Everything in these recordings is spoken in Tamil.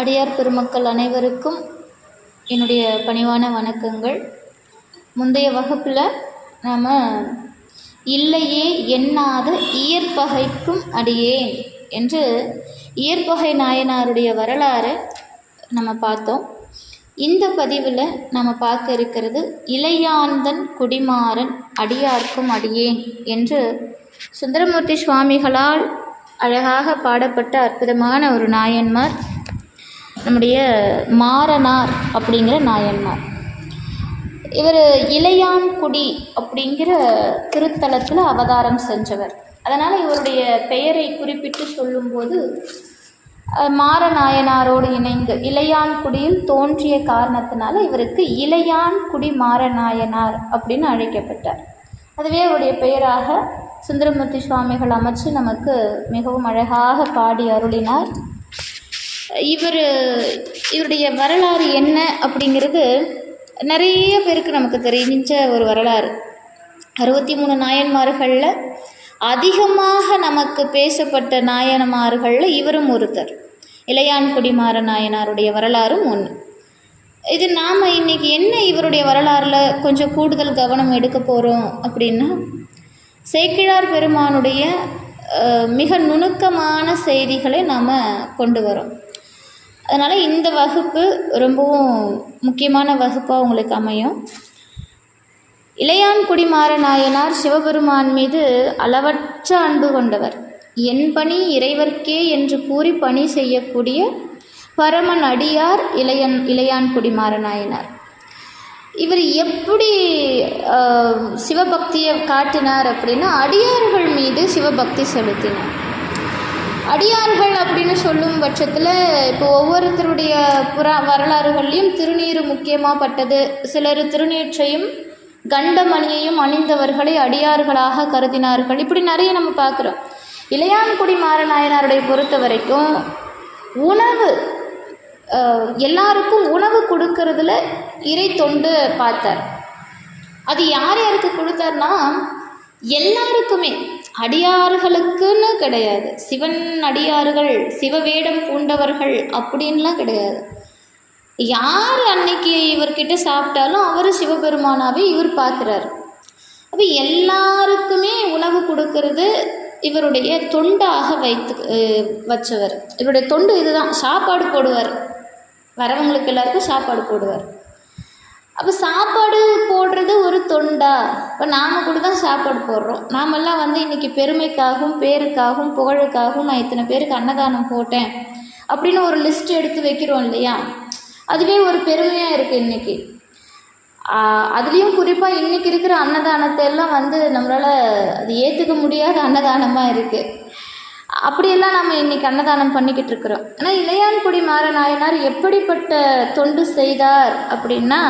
அடியார் பெருமக்கள் அனைவருக்கும் என்னுடைய பணிவான வணக்கங்கள். முந்தைய வகுப்பில் நாம் இல்லையே எண்ணாத இயற்பகைக்கும் அடியேன் என்று இயற்பகை நாயனாருடைய வரலாறை நம்ம பார்த்தோம். இந்த பதிவில் நம்ம பார்க்க இருக்கிறது இளையாந்தன் குடிமாறன் அடியார்க்கும் அடியேன் என்று சுந்தரமூர்த்தி சுவாமிகளால் அழகாக பாடப்பட்ட அற்புதமான ஒரு நாயன்மார் நம்முடைய மாறனார் அப்படிங்கிற நாயன்மார். இவர் இளையான்குடி அப்படிங்கிற திருத்தலத்தில் அவதாரம் செஞ்சவர். அதனால் இவருடைய பெயரை குறிப்பிட்டு சொல்லும்போது மாறநாயனாரோடு இணைந்து இளையான்குடியில் தோன்றிய காரணத்தினால இவருக்கு இளையான்குடி மாறநாயனார் அப்படின்னு அழைக்கப்பட்டார். அதுவே அவருடைய பெயராக சுந்தரமூர்த்தி சுவாமிகள் அமைச்சு நமக்கு மிகவும் அழகாக பாடி அருளினார். இவருடைய வரலாறு என்ன அப்படிங்கிறது நிறைய பேருக்கு நமக்கு தெரிஞ்ச ஒரு வரலாறு. 63 நாயன்மார்களில் அதிகமாக நமக்கு பேசப்பட்ட நாயன்மார்களில் இவரும் ஒருத்தர். இளையான்குடி மாறநாயனாருடைய வரலாறும் ஒன்று. இது நாம் இன்றைக்கி என்ன இவருடைய வரலாறில் கொஞ்சம் கூடுதல் கவனம் எடுக்க போகிறோம் அப்படின்னா, சேக்கிழார் பெருமானுடைய மிக நுணுக்கமான செய்திகளை நாம் கொண்டு வரோம். அதனால் இந்த வகுப்பு ரொம்பவும் முக்கியமான வகுப்பாக உங்களுக்கு அமையும். இளையான்குடி மாறநாயனார் சிவபெருமான் மீது அளவற்ற அன்பு கொண்டவர். என் பணி இறைவர்க்கே என்று கூறி பணி செய்யக்கூடிய பரமன் அடியார் இளையான்குடி மாறநாயனார். இவர் எப்படி சிவபக்தியை காட்டினார் அப்படின்னா, அடியார்கள் மீது சிவபக்தி செலுத்தினார். அடியார்கள் அப்படின்னு சொல்லும் பட்சத்தில் இப்போ ஒவ்வொருத்தருடைய வரலாறுகள்லையும் திருநீறு முக்கியமாக பட்டது. சிலர் திருநீற்றையும் கண்டமணியையும் அணிந்தவர்களை அடியார்களாக கருதினார்கள். இப்படி நிறைய நம்ம பார்க்குறோம். இளையான்குடி மாறநாயனாருடைய பொறுத்த வரைக்கும் உணவு, எல்லாருக்கும் உணவு கொடுக்கறதுல இறை தொண்டு பார்த்தார். அது யார் யாருக்கு கொடுத்தார்னா எல்லாருக்குமே, அடியார்களுக்குன்னு கிடையாது. சிவன் அடியார்கள், சிவவேடம் பூண்டவர்கள் அப்படின்லாம் கிடையாது. யார் அன்னைக்கு இவர்கிட்ட சாப்பிட்டாலும் அவர் சிவபெருமானாவே இவர் பார்க்குறாரு. அப்போ எல்லாருக்குமே உணவு கொடுக்கறது இவருடைய தொண்டாக வச்சவர். இவருடைய தொண்டு இதுதான். சாப்பாடு போடுவார், வரவங்களுக்கு எல்லாருக்கும் சாப்பாடு போடுவார். அப்போ சாப்பாடு போடுறது ஒரு தொண்டா? இப்போ நாம் கூட தான் சாப்பாடு போடுறோம். நாமெல்லாம் இன்றைக்கி பெருமைக்காகவும் பேருக்காகவும் புகழுக்காகவும் நான் இத்தனை பேருக்கு அன்னதானம் போட்டேன் அப்படின்னு ஒரு லிஸ்ட் எடுத்து வைக்கிறோம் இல்லையா? அதுவே ஒரு பெருமையாக இருக்குது இன்றைக்கி. அதுலேயும் குறிப்பாக இன்றைக்கி இருக்கிற அன்னதானத்தை எல்லாம் நம்மளால் அது ஏற்றுக்க முடியாத அன்னதானமாக இருக்குது. அப்படியெல்லாம் நம்ம இன்றைக்கி அன்னதானம் பண்ணிக்கிட்டு இருக்கிறோம். ஆனால் இளையான்குடி மாறநாயனார் எப்படிப்பட்ட தொண்டு செய்தார் அப்படின்னா,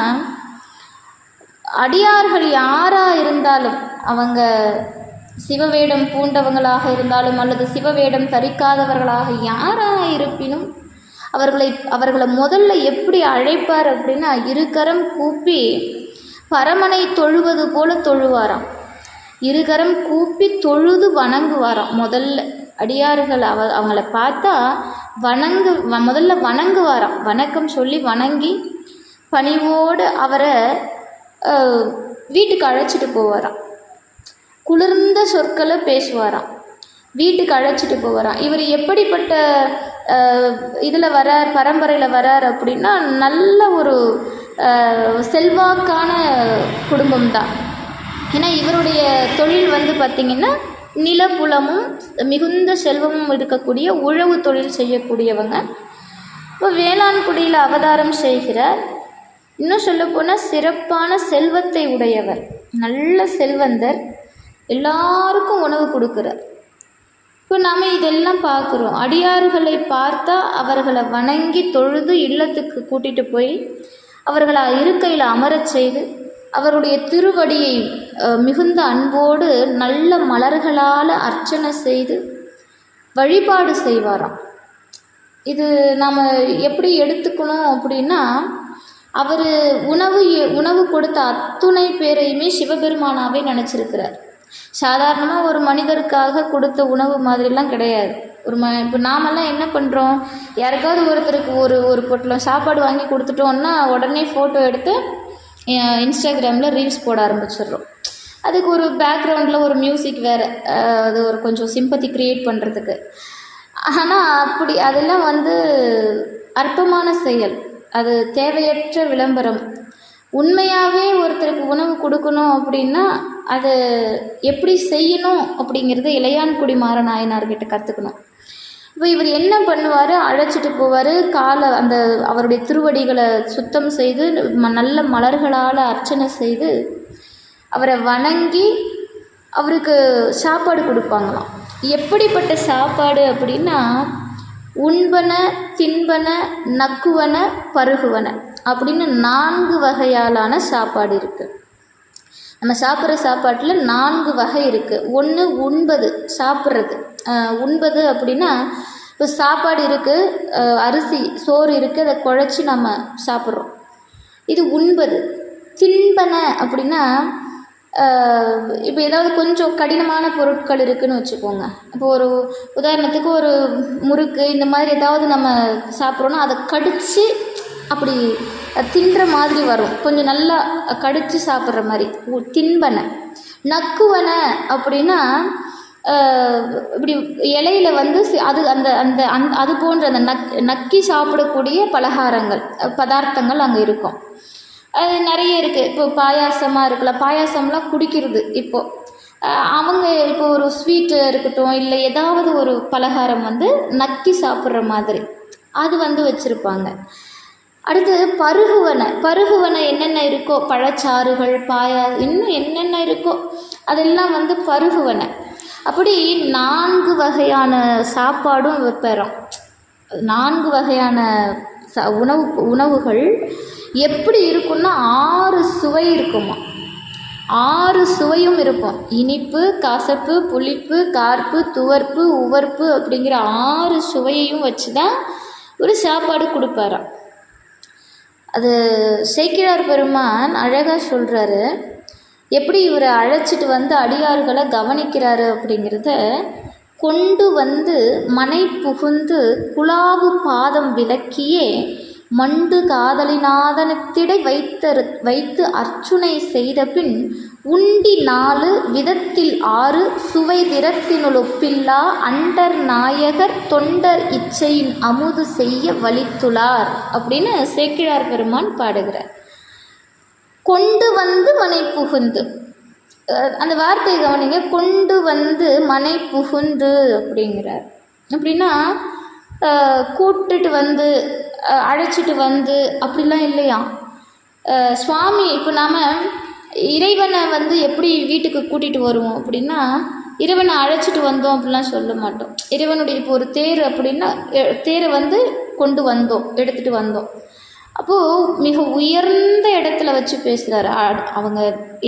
அடியார்கள் யாராக இருந்தாலும், அவங்க சிவவேடம் பூண்டவங்களாக இருந்தாலும் அல்லது சிவவேடம் தரிக்காதவர்களாக யாராக இருப்பினும் அவர்களை முதல்ல எப்படி அழைப்பார் அப்படின்னா, இருகரம் கூப்பி பரமனை தொழுவது போல தொழுவாராம். இருகரம் கூப்பி தொழுது வணங்குவாராம். முதல்ல அடியார்கள் அவங்கள பார்த்தா முதல்ல வணங்குவாராம். வணக்கம் சொல்லி வணங்கி பணிவோடு அவரை வீட்டுக்கு அழைச்சிட்டு போவாராம். குளிர்ந்த சொற்களை பேசுவாராம், வீட்டுக்கு அழைச்சிட்டு போவாராம். இவர் எப்படிப்பட்ட இதில் வரார், பரம்பரையில் வரார் அப்படின்னா, நல்ல ஒரு செல்வாக்கான குடும்பம்தான். ஏன்னா இவருடைய தொழில் பார்த்திங்கன்னா நிலப்புலமும் மிகுந்த செல்வமும் இருக்கக்கூடிய உழவு தொழில் செய்யக்கூடியவங்க. இப்போ வேளாண்குடியில் அவதாரம் செய்கிறார். இன்னும் சொல்லப்போனால் சிறப்பான செல்வத்தை உடையவர், நல்ல செல்வந்தர், எல்லாருக்கும் உணவு கொடுக்குறார். இப்போ நாம் இதெல்லாம் பார்க்குறோம். அடியார்களை பார்த்தா அவர்களை வணங்கி தொழுது இல்லத்துக்கு கூட்டிகிட்டு போய் அவர்களை இருக்கையில் அமரச் செய்து அவருடைய திருவடியை மிகுந்த அன்போடு நல்ல மலர்களால் அர்ச்சனை செய்து வழிபாடு செய்வாராம். இது நாம் எப்படி எடுத்துக்கணும் அப்படின்னா, அவர் உணவு கொடுத்த அத்துணை பேரையுமே சிவபெருமானாவே நினச்சிருக்கிறார். சாதாரணமாக ஒரு மனிதருக்காக கொடுத்த உணவு மாதிரிலாம் கிடையாது. இப்போ நாமெல்லாம் என்ன பண்ணுறோம், யாருக்காவது ஒருத்தருக்கு ஒரு பொட்டலம் சாப்பாடு வாங்கி கொடுத்துட்டோன்னா உடனே ஃபோட்டோ எடுத்து இன்ஸ்டாகிராமில் ரீல்ஸ் போட ஆரம்பிச்சிடுறோம். அதுக்கு ஒரு பேக்ரவுண்டில் ஒரு மியூசிக் வேறு, அது ஒரு கொஞ்சம் சிம்பத்தி க்ரியேட் பண்ணுறதுக்கு. ஆனால் அதெல்லாம் அற்பமான செயல், அது தேவையற்ற விளம்பரம். உண்மையாகவே ஒருத்தருக்கு உணவு கொடுக்கணும் அப்படின்னா அதை எப்படி செய்யணும் அப்படிங்கிறத இளையான்குடி மாறநாயனார்கிட்ட கற்றுக்கணும். இப்போ இவர் என்ன பண்ணுவார், அழைச்சிட்டு போவார், அவருடைய திருவடிகளை சுத்தம் செய்து நல்ல மலர்களால் அர்ச்சனை செய்து அவரை வணங்கி அவருக்கு சாப்பாடு கொடுப்பாங்களாம். எப்படிப்பட்ட சாப்பாடு அப்படின்னா, உண்பன, தின்பன, நக்குவன, பருகுவன அப்படின்னு 4 வகையாலான சாப்பாடு இருக்குது. நம்ம சாப்பிட்ற சாப்பாட்டில் 4 வகை இருக்குது. ஒன்று உண்பது, சாப்பிட்றது. உண்பது அப்படின்னா, இப்போ சாப்பாடு இருக்குது, அரிசி சோறு இருக்குது, அதை குழச்சி நம்ம சாப்பிட்றோம், இது உண்பது. தின்பன அப்படின்னா, இப்போ ஏதாவது கொஞ்சம் கடினமான பொருட்கள் இருக்குதுன்னு வச்சுக்கோங்க. இப்போ ஒரு உதாரணத்துக்கு ஒரு முறுக்கு இந்த மாதிரி ஏதாவது நம்ம சாப்பிட்றோன்னா அதை கடித்து அப்படி தின்ற மாதிரி வரும், கொஞ்சம் நல்லா கடித்து சாப்பிட்ற மாதிரி, தின்பன. நக்குவன அப்படின்னா இப்படி இலையில அது அந்த அந்த அது போன்ற அந்த நக்கி சாப்பிடக்கூடிய பலகாரங்கள், பதார்த்தங்கள் அங்கே இருக்கும். அது நிறைய இருக்குது. இப்போ பாயாசமாக இருக்குல்ல, பாயாசம்லாம் குடிக்கிறது. இப்போது அவங்க இப்போ ஒரு ஸ்வீட்டு இருக்கட்டும், இல்லை ஏதாவது ஒரு பலகாரம் நக்கி சாப்பிட்ற மாதிரி அது வச்சுருப்பாங்க. அடுத்து பருகுவன என்னென்ன இருக்கோ, பழச்சாறுகள், இன்னும் என்னென்ன இருக்கோ அதெல்லாம் பருகுவன. அப்படி 4 வகையான சாப்பாடும் வைப்பறோம். 4 வகையான உணவுகள் எப்படி இருக்குன்னா 6 சுவை இருக்குமா, 6 சுவையும் இருக்கும். இனிப்பு, கசப்பு, புளிப்பு, கார்ப்பு, துவர்ப்பு, உவர்ப்பு அப்படிங்கிற 6 சுவையையும் வச்சு தான் ஒரு சாப்பாடு கொடுப்பாராம். அது சேக்கிழார் பெருமான் அழகாக சொல்கிறாரு, எப்படி இவரை அழைச்சிட்டு அடியார்களை கவனிக்கிறாரு அப்படிங்கிறத. கொண்டு மனை புகுந்து குலாவு பாதம் விலக்கியே மண்டு காதலிநாதனத்திடை வைத்து அர்ச்சுனை செய்த பின் உண்டி 4 விதத்தில் 6 சுவை திறத்தினுளொப்பில்லா அண்டர் நாயகர் தொண்டர் இச்சையின் அமுது செய்ய வலித்துளார் அப்படின்னு சேக்கிழார் பெருமான் பாடுகிறார். கொண்டு மனை புகுந்து, அந்த வார்த்தை கவனிங்க, கொண்டு மனை புகுந்து அப்படிங்கிறார். அப்படின்னா கூட்டுட்டு அழைச்சிட்டு அப்படிலாம் இல்லையா. சுவாமி இப்போ நாம் இறைவனை எப்படி வீட்டுக்கு கூட்டிகிட்டு வருவோம் அப்படின்னா, இறைவனை அழைச்சிட்டு வந்தோம் அப்படிலாம் சொல்ல மாட்டோம். இறைவனுடைய இப்போ ஒரு தேர் அப்படின்னா தேரை கொண்டு வந்தோம், எடுத்துகிட்டு வந்தோம். அப்போது மிக உயர்ந்த இடத்துல வச்சு பேசுகிறாரு. அவங்க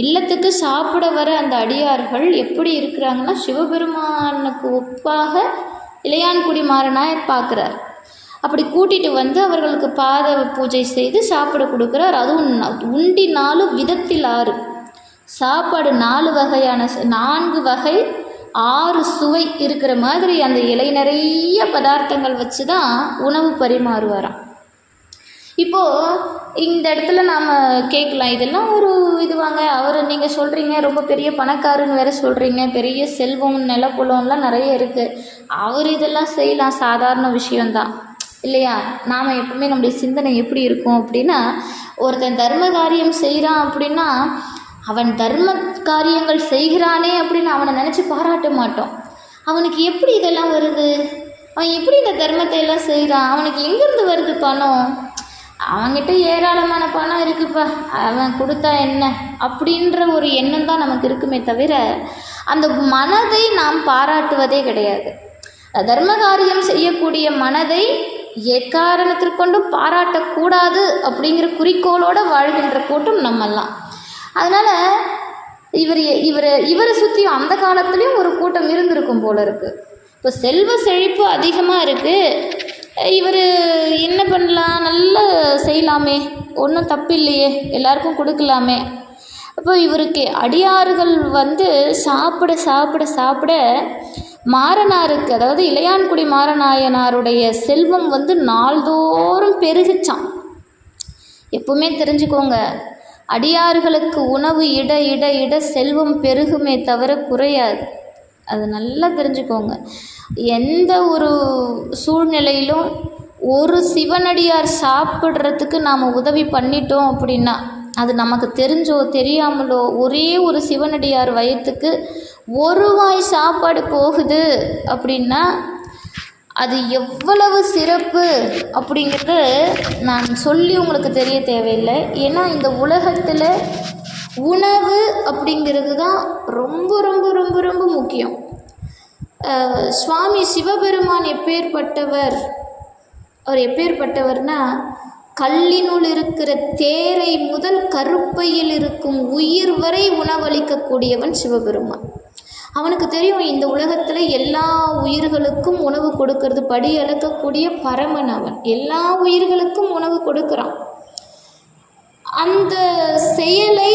இல்லத்துக்கு சாப்பிட வர அந்த அடியார்கள் எப்படி இருக்கிறாங்கன்னா, சிவபெருமானுக்கு ஒப்பாக இளையான்குடி மாறனாயர் பார்க்குறார். அப்படி கூட்டிகிட்டு அவர்களுக்கு பாத பூஜை செய்து சாப்பிட கொடுக்குறார். அதுவும் உண்டி 4 விதத்தில் 6 சாப்பாடு, 4 வகையான 4 வகை 6 சுவை இருக்கிற மாதிரி அந்த இலை நிறைய பதார்த்தங்கள் வச்சு தான் உணவு பரிமாறுவாராம். இப்போது இந்த இடத்துல நாம் கேட்கலாம், இதெல்லாம் ஒரு இதுவாங்க, அவர் நீங்கள் சொல்கிறீங்க ரொம்ப பெரிய பணக்காரன்னு வேறு சொல்கிறீங்க, பெரிய செல்வம் நிலப்புலம்லாம் நிறைய இருக்குது, அவர் இதெல்லாம் செய்யலாம், சாதாரண விஷயந்தான் இல்லையா. நாம் எப்பவுமே நம்முடைய சிந்தனை எப்படி இருக்கும் அப்படின்னா, ஒருத்தன் தர்ம காரியம் செய்கிறான் அப்படின்னா அவன் தர்ம காரியங்கள் செய்கிறானே அப்படின்னு அவனை நினச்சி பாராட்ட மாட்டோம். அவனுக்கு எப்படி இதெல்லாம் வருது, அவன் எப்படி இந்த தர்மத்தை எல்லாம் செய்கிறான், அவனுக்கு எங்கேருந்து வருது பணம், அவன்கிட்ட ஏராளமான பணம் இருக்குப்பா, அவன் கொடுத்தா என்ன அப்படின்ற ஒரு எண்ணம் தான் நமக்கு இருக்குமே தவிர அந்த மனதை நாம் பாராட்டுவதே கிடையாது. தர்ம காரியம் செய்யக்கூடிய மனதை எக்காரணத்திற்கொண்டும் பாராட்டக்கூடாது அப்படிங்கிற குறிக்கோளோடு வாழ்கின்ற கூட்டம் நம்மெல்லாம். அதனால் இவரை சுற்றியும் அந்த காலத்துலேயும் ஒரு கூட்டம் இருந்திருக்கும் போல இருக்குது. இப்போ செல்வ செழிப்பு அதிகமாக இருக்குது, இவர் என்ன பண்ணலாம், நல்லா செய்யலாமே, ஒன்றும் தப்பு இல்லையே, எல்லாருக்கும் கொடுக்கலாமே. அப்போ இவருக்கு அடியார்கள் சாப்பிட சாப்பிட சாப்பிட மாறனாருக்கு, அதாவது இளையான்குடி மாறநாயனாருடைய செல்வம் நாள்தோறும் பெருகுச்சான். எப்பவுமே தெரிஞ்சுக்கோங்க, அடியார்களுக்கு உணவு இட இட இட செல்வம் பெருகுமே தவிர குறையாது. அது நல்லா தெரிஞ்சுக்கோங்க. எந்த ஒரு சூழ்நிலையிலும் ஒரு சிவனடியார் சாப்பிட்றதுக்கு நாம் உதவி பண்ணிட்டோம் அப்படின்னா, அது நமக்கு தெரிஞ்சோ தெரியாமலோ ஒரே ஒரு சிவனடியார் வயிற்றுக்கு ஒரு வாய் சாப்பாடு போகுது அப்படின்னா அது எவ்வளவு சிறப்பு அப்படிங்கிறது நான் சொல்லி உங்களுக்கு தெரிய தேவையில்லை. ஏன்னா இந்த உலகத்தில் உணவு அப்படிங்கிறது தான் ரொம்ப ரொம்ப ரொம்ப ரொம்ப முக்கியம். சுவாமி சிவபெருமான் எப்பேற்பட்டவர், அவர் எப்பேற்பட்டவர்னா, கல்லினுள் இருக்கிற தேரை முதல் கருப்பையில் இருக்கும் உயிர் வரை உணவளிக்கக்கூடியவன் சிவபெருமான். அவனுக்கு தெரியும் இந்த உலகத்தில் எல்லா உயிர்களுக்கும் உணவு கொடுக்கறது, படி அளக்கக்கூடிய பரமன் அவன். எல்லா உயிர்களுக்கும் உணவு கொடுக்குறான். அந்த செயலை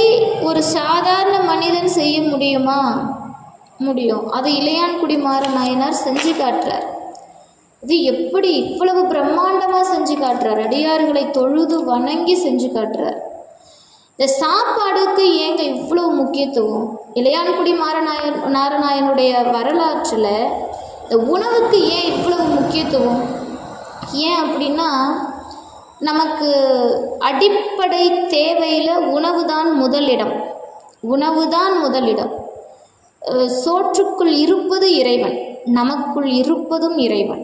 ஒரு சாதாரண மனிதன் செய்ய முடியுமா? முடியும். அது இளையான்குடி மாறநாயனார் செஞ்சு காட்டுறார். இது எப்படி இவ்வளவு பிரம்மாண்டமாக செஞ்சு காட்டுறார், அடியார்களை தொழுது வணங்கி செஞ்சு காட்டுறார். இந்த சாப்பாடுக்கு ஏங்க இவ்வளவு முக்கியத்துவம்? இளையான்குடி நாராயணனுடைய வரலாற்றில் இந்த உணவுக்கு ஏன் இவ்வளவு முக்கியத்துவம்? ஏன் அப்படின்னா, நமக்கு அடிப்படை தேவையில் உணவு தான் முதலிடம். உணவு தான் முதலிடம். சோற்றுக்குள் இருப்பது இறைவன், நமக்குள் இருப்பதும் இறைவன்.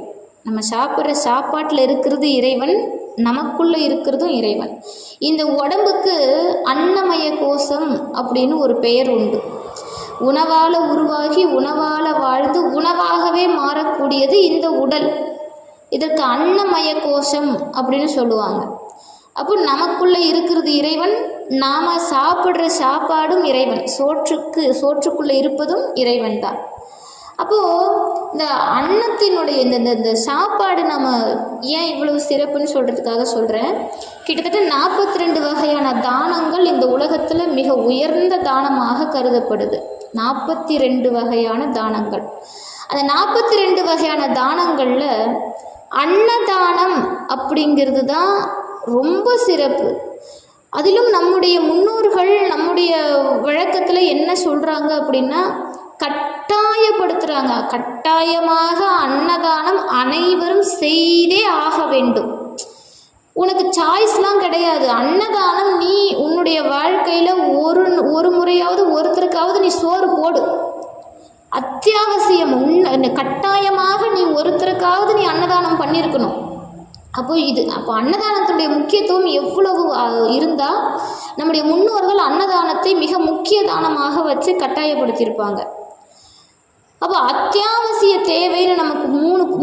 நம்ம சாப்பிட்ற சாப்பாட்டில் இருக்கிறது இறைவன், நமக்குள்ளே இருக்கிறதும் இறைவன். இந்த உடம்புக்கு அன்னமய கோஷம் அப்படின்னு ஒரு பெயர் உண்டு. உணவால் உருவாகி உணவால் வாழ்ந்து உணவாகவே மாறக்கூடியது இந்த உடல். இதற்கு அன்னமய கோஷம் அப்படின்னு சொல்லுவாங்க. அப்போ நமக்குள்ளே இருக்கிறது இறைவன், நாம் சாப்பிட்ற சாப்பாடும் இறைவன், சோற்றுக்குள்ளே இருப்பதும் இறைவன் தான். அப்போது இந்த அன்னத்தினுடைய இந்த சாப்பாடு நம்ம ஏன் இவ்வளவு சிறப்புன்னு சொல்கிறதுக்காக சொல்கிறேன். கிட்டத்தட்ட 42 வகையான தானங்கள் இந்த உலகத்தில் மிக உயர்ந்த தானமாக கருதப்படுது. 42 வகையான தானங்கள். அந்த 42 வகையான தானங்களில் அன்னதானம் அப்படிங்கிறது தான் ரொம்ப சிறப்பு. அதிலும் நம்முடைய முன்னோர்கள் நம்முடைய வழக்கத்தில் என்ன சொல்கிறாங்க அப்படின்னா, கட்டாயப்படுத்துகிறாங்க. கட்டாயமாக அன்னதானம் அனைவரும் செய்தே ஆக வேண்டும். உனக்கு சாய்ஸ்லாம் கிடையாது. அன்னதானம் நீ உன்னுடைய வாழ்க்கையில் ஒரு முறையாவது ஒருத்தருக்காவது நீ சோறு போடு. அத்தியாவசியம். கட்டாயமாக நீ ஒருத்தருக்காவது நீ அன்னதானம் பண்ணியிருக்கணும். அப்போ அன்னதானத்துடைய முக்கியத்துவம் எவ்வளவு இருந்தால், நம்முடைய முன்னோர்கள் அன்னதானத்தை மிக முக்கிய தானமாக வச்சு கட்டாயப்படுத்தியிருப்பாங்க. அப்போ அத்தியாவசிய தேவைன்னு நமக்கு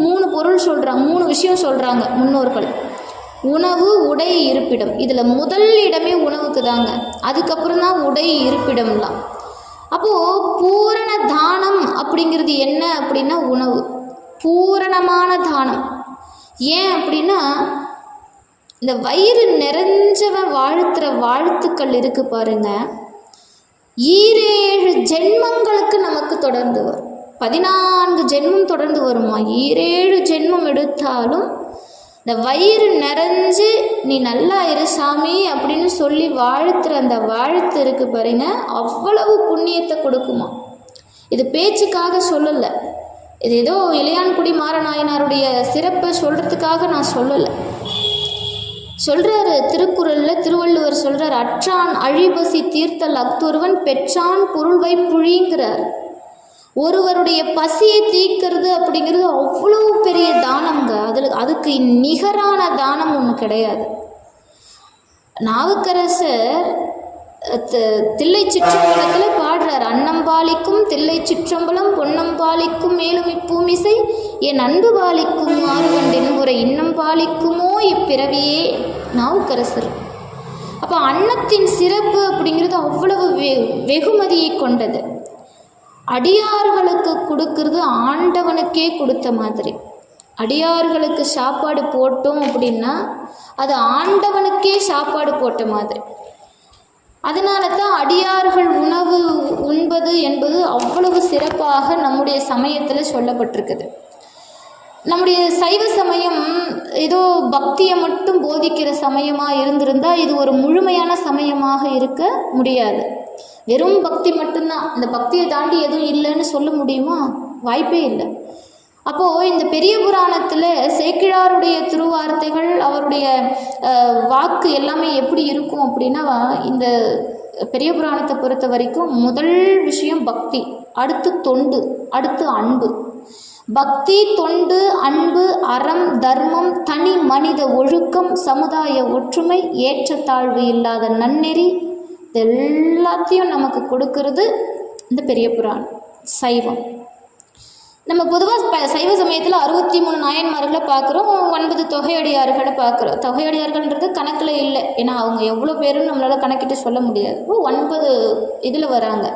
மூணு பொருள் சொல்கிறாங்க, 3 விஷயம் சொல்கிறாங்க முன்னோர்கள். உணவு, உடை, இருப்பிடம். இதில் முதல் இடமே உணவுக்கு தாங்க. அதுக்கப்புறம் தான் உடை, இருப்பிடம்லாம். அப்போது பூரண தானம் அப்படிங்கிறது என்ன அப்படின்னா உணவு. பூரணமான தானம். ஏன் அப்படின்னா, இந்த வயிறு நிறைஞ்சவன் வாழ்த்துற வாழ்த்துக்கள் இருக்கு பாருங்க, 7 ஜென்மங்களுக்கு நமக்கு தொடர்ந்து வரும். 14 ஜென்மம் தொடர்ந்து வருமா? 7 ஜென்மம் எடுத்தாலும் இந்த வயிறு நிறைஞ்சு நீ நல்லா இரு சாமி அப்படின்னு சொல்லி வாழ்த்துற அந்த வாழ்த்து இருக்கு பாருங்க, அவ்வளவு புண்ணியத்தை கொடுக்குமா. இது பேச்சுக்காக சொல்லலை. இது ஏதோ இளையான்குடி மாறநாயனாருடைய சிறப்பை சொல்கிறதுக்காக நான் சொல்லலை. சொல்கிறாரு திருக்குறளில், திருவள்ளுவர் சொல்கிறார், அற்றான் அழிபசி தீர்த்தல் அக்தொருவன் பெற்றான் பொருள்வை புழிங்கிறார். ஒருவருடைய பசியை தீர்க்கிறது அப்படிங்கிறது அவ்வளோ பெரிய தானங்க. அதுக்கு நிகரான தானம் ஒன்று கிடையாது. நாவுக்கரசர் தில்லை சிற்றம்பலத்தில் பாடுறார், அன்னம்பாலிக்கும் தில்லை சிற்றம்பலம் பொன்னம்பாலிக்கும் மேலும் இப்பூமிசை என் அன்பு பாலிக்கும் ஆறுவண்டின் ஒரு இன்னம் பாலிக்குமோ இப்பிறவியே. நாவுக்கரசர். அப்போ அன்னத்தின் சிறப்பு அப்படிங்கிறது அவ்வளவு வெகுமதியை கொண்டது. அடியார்களுக்கு கொடுக்கறது ஆண்டவனுக்கே கொடுத்த மாதிரி. அடியார்களுக்கு சாப்பாடு போட்டோம் அப்படின்னா அது ஆண்டவனுக்கே சாப்பாடு போட்ட மாதிரி. அதனால தான் அடியார்கள் உணவு உண்பது என்பது அவ்வளவு சிறப்பாக நம்முடைய சமயத்தில் சொல்லப்பட்டிருக்குது. நம்முடைய சைவ சமயம் ஏதோ பக்தியை மட்டும் போதிக்கிற சமயமாக இருந்திருந்தால் இது ஒரு முழுமையான சமயமாக இருக்க முடியாது. வெறும் பக்தி மட்டும்தான், இந்த பக்தியை தாண்டி எதுவும் இல்லைன்னு சொல்ல முடியுமா? வாய்ப்பே இல்லை. அப்போது இந்த பெரிய புராணத்தில் சேக்கிழாருடைய திருவார்த்தைகள், அவருடைய வாக்கு எல்லாமே எப்படி இருக்கும் அப்படின்னா, இந்த பெரிய புராணத்தை பொறுத்த வரைக்கும் முதல் விஷயம் பக்தி, அடுத்து தொண்டு, அடுத்து அன்பு. பக்தி, தொண்டு, அன்பு, அறம், தர்மம், தனி மனித ஒழுக்கம், சமுதாய ஒற்றுமை, ஏற்றத்தாழ்வு இல்லாத நன்னெறி, இது எல்லாத்தையும் நமக்கு கொடுக்கறது இந்த பெரிய புராணம் சைவம். நம்ம பொதுவாக சைவ சமயத்தில் 63 நாயன்மார்களை பார்க்குறோம், 9 தொகையடியார்களை பார்க்குறோம். தொகையடியார்கள்ன்றது கணக்கில் இல்லை, ஏன்னா அவங்க எவ்வளோ பேருன்னு நம்மளால் கணக்கிட்டு சொல்ல முடியாது. 9 இதில் வராங்க.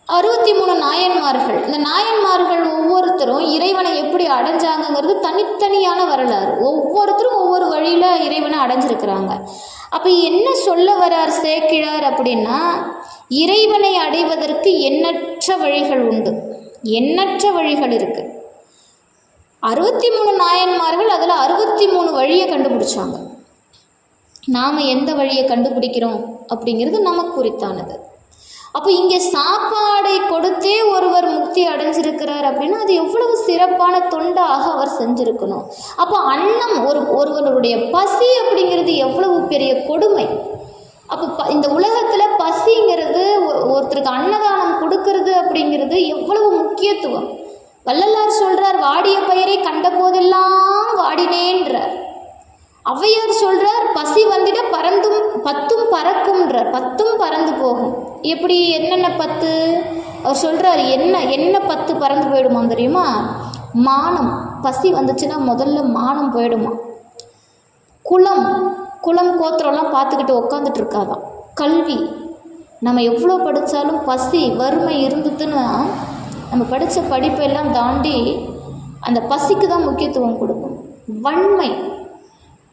63 நாயன்மார்கள். இந்த நாயன்மார்கள் ஒவ்வொருத்தரும் இறைவனை எப்படி அடைஞ்சாங்கங்கிறது தனித்தனியான வரலாறு. ஒவ்வொருத்தரும் ஒவ்வொரு வழியில் இறைவனை அடைஞ்சிருக்கிறாங்க. அப்போ என்ன சொல்ல வரார் சேக்கிழார் அப்படின்னா, இறைவனை அடைவதற்கு எண்ணற்ற வழிகள் உண்டு, எண்ணற்ற வழிகள் இருக்குது. 63 நாயன்மார்கள் அதில் 63 வழியை கண்டுபிடிச்சாங்க. நாம் எந்த வழியை கண்டுபிடிக்கிறோம் அப்படிங்கிறது நமக்கு குறித்தானது. அப்போ இங்கே சாப்பாடை கொடுத்தே ஒருவர் முக்தி அடைஞ்சிருக்கிறார் அப்படின்னா அது எவ்வளவு சிறப்பான தொண்டாக அவர் செஞ்சுருக்கணும். அப்போ அன்னம், ஒருவருடைய பசி அப்படிங்கிறது எவ்வளவு பெரிய கொடுமை. அப்போ இந்த உலகத்தில் பசிங்கிறது, ஒருத்தருக்கு அன்னதானம் கொடுக்கறது அப்படிங்கிறது எவ்வளவு முக்கியத்துவம். வள்ளலார் சொல்கிறார், வாடிய பயிரை கண்ட போதெல்லாம் வாடினேன்றார். ஔவையார் சொல்கிறார், பசி வந்துட பத்தும் பறக்கும்ன்றார். 10ம் பறந்து போகும். எப்படி, என்னென்ன 10? அவர் சொல்கிறார், என்ன 10 பறந்து போயிடுமா தெரியுமா? மானம். பசி வந்துச்சுன்னா முதல்ல மானம் போயிடுமா. குலம் கோத்திரம்லாம் பார்த்துக்கிட்டு உட்காந்துட்டு இருக்காதான். கல்வி, நம்ம எவ்வளோ படித்தாலும் பசி வறுமை இருந்துச்சுன்னா நம்ம படித்த படிப்பெல்லாம் தாண்டி அந்த பசிக்கு தான் முக்கியத்துவம் கொடுக்கும். வன்மை,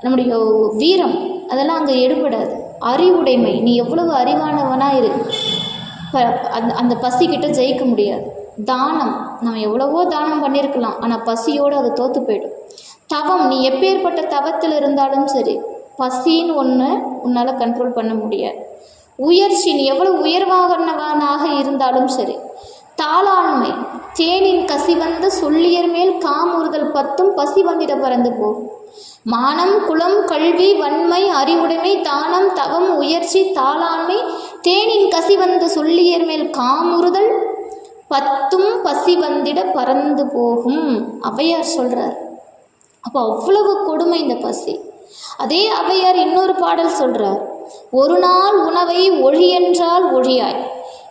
நம்முடைய வீரம், அதெல்லாம் அங்கே எடுபடாது. அறிவுடைமை, நீ எவ்வளவு அறிவானவனாக இரு, அந்த பசிக்கிட்ட ஜெயிக்க முடியாது. தானம், நம்ம எவ்வளவோ தானம் பண்ணியிருக்கலாம், ஆனால் பசியோடு அது தோற்று போயிடும். தவம், நீ எப்பேற்பட்ட தவத்தில் இருந்தாலும் சரி, பசின்னு ஒன்று உன்னால் கண்ட்ரோல் பண்ண முடியாது. உயர்ச்சி, நீ எவ்வளோ உயர்வானவனாக இருந்தாலும் சரி. தாளாண்மை, தேனின் கசிவந்த சொல்லியர் மேல் காமுறுதல் 10ம் பசி வந்திட பறந்து போகும். மானம், குலம், கல்வி, வன்மை, அறிவுடைமை, தானம், தவம், உயர்ச்சி, தாளாண்மை, தேனின் கசிவந்த சொல்லியர் மேல் காமுறுதல் 10ம் பசி வந்திட பறந்து போகும். ஔவையார் சொல்கிறார். அப்போ அவ்வளவு கொடுமை இந்த பசி. அதே ஔவையார் இன்னொரு பாடல் சொல்கிறார், ஒரு நாள் உணவை ஒழியென்றால் ஒழியாய்,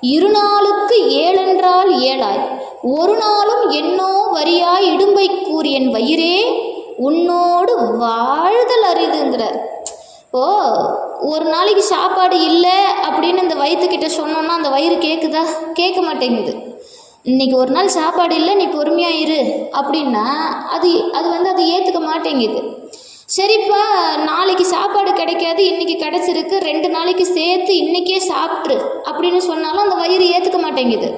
2 நாளுக்கு 7 என்றால் 7ஆய், ஒரு நாளும் என்னோ வரியாய், இடும்பை கூர் என் வயிறே உன்னோடு வாழ்தல் அரிதுங்கிறார். இப்போது ஒரு நாளைக்கு சாப்பாடு இல்லை அப்படின்னு இந்த வயிற்றுக்கிட்ட சொன்னோன்னா அந்த வயிறு கேட்குதா? கேட்க மாட்டேங்குது. இன்றைக்கி ஒரு நாள் சாப்பாடு இல்லை, நீ பொறுமையாக இரு அப்படின்னா அது ஏற்றுக்க மாட்டேங்குது. சரிப்பா, நாளைக்கு சாப்பாடு கிடைக்காது, இன்றைக்கி கிடச்சிருக்கு, 2 நாளைக்கு சேர்த்து இன்றைக்கே சாப்பிட்ரு அப்படின்னு சொன்னாலும் அந்த வயிறு ஏற்றுக்க மாட்டேங்குது.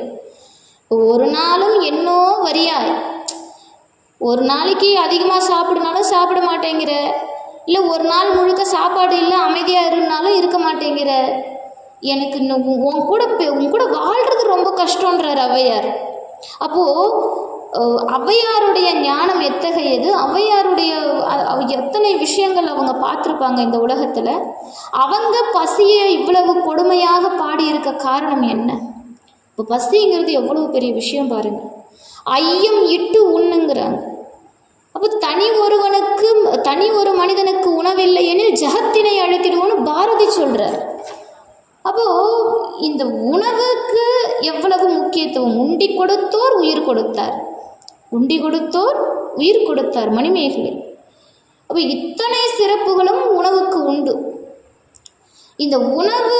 ஒரு நாளும் என்னோ வரியாய், ஒரு நாளைக்கு அதிகமாக சாப்பிடுனாலும் சாப்பிட மாட்டேங்கிற, இல்லை ஒரு நாள் முழுக்க சாப்பாடு இல்லை அமைதியாக இருந்தாலும் இருக்க மாட்டேங்கிற, எனக்கு உன் கூட வாழ்கிறது ரொம்ப கஷ்டன்றார் ஔவையார். அப்போது ஔவையாருடைய ஞானம் எத்தகையது, ஔவையாருடைய எத்தனை விஷயங்கள் அவங்க பார்த்துருப்பாங்க இந்த உலகத்தில். அவங்க பசியை இவ்வளவு கொடுமையாக பாடியிருக்க காரணம் என்ன? இப்போ பசிங்கிறது எவ்வளவு பெரிய விஷயம் பாருங்கள். ஐயம் இட்டு உண்ணுங்கிறாங்க. அப்போ தனி ஒரு மனிதனுக்கு உணவில்லை எனில் ஜகத்தினை அழுத்திடுவோன்னு பாரதி சொல்கிறார். அப்போது இந்த உணவுக்கு எவ்வளவு முக்கியத்துவம். உண்டி கொடுத்தோர் உயிர் கொடுத்தார், உண்டி கொடுத்தோர் உயிர் கொடுத்தார் மணிமேகலை. அப்போ இத்தனை சிறப்புகளும் உணவுக்கு உண்டு. இந்த உணவு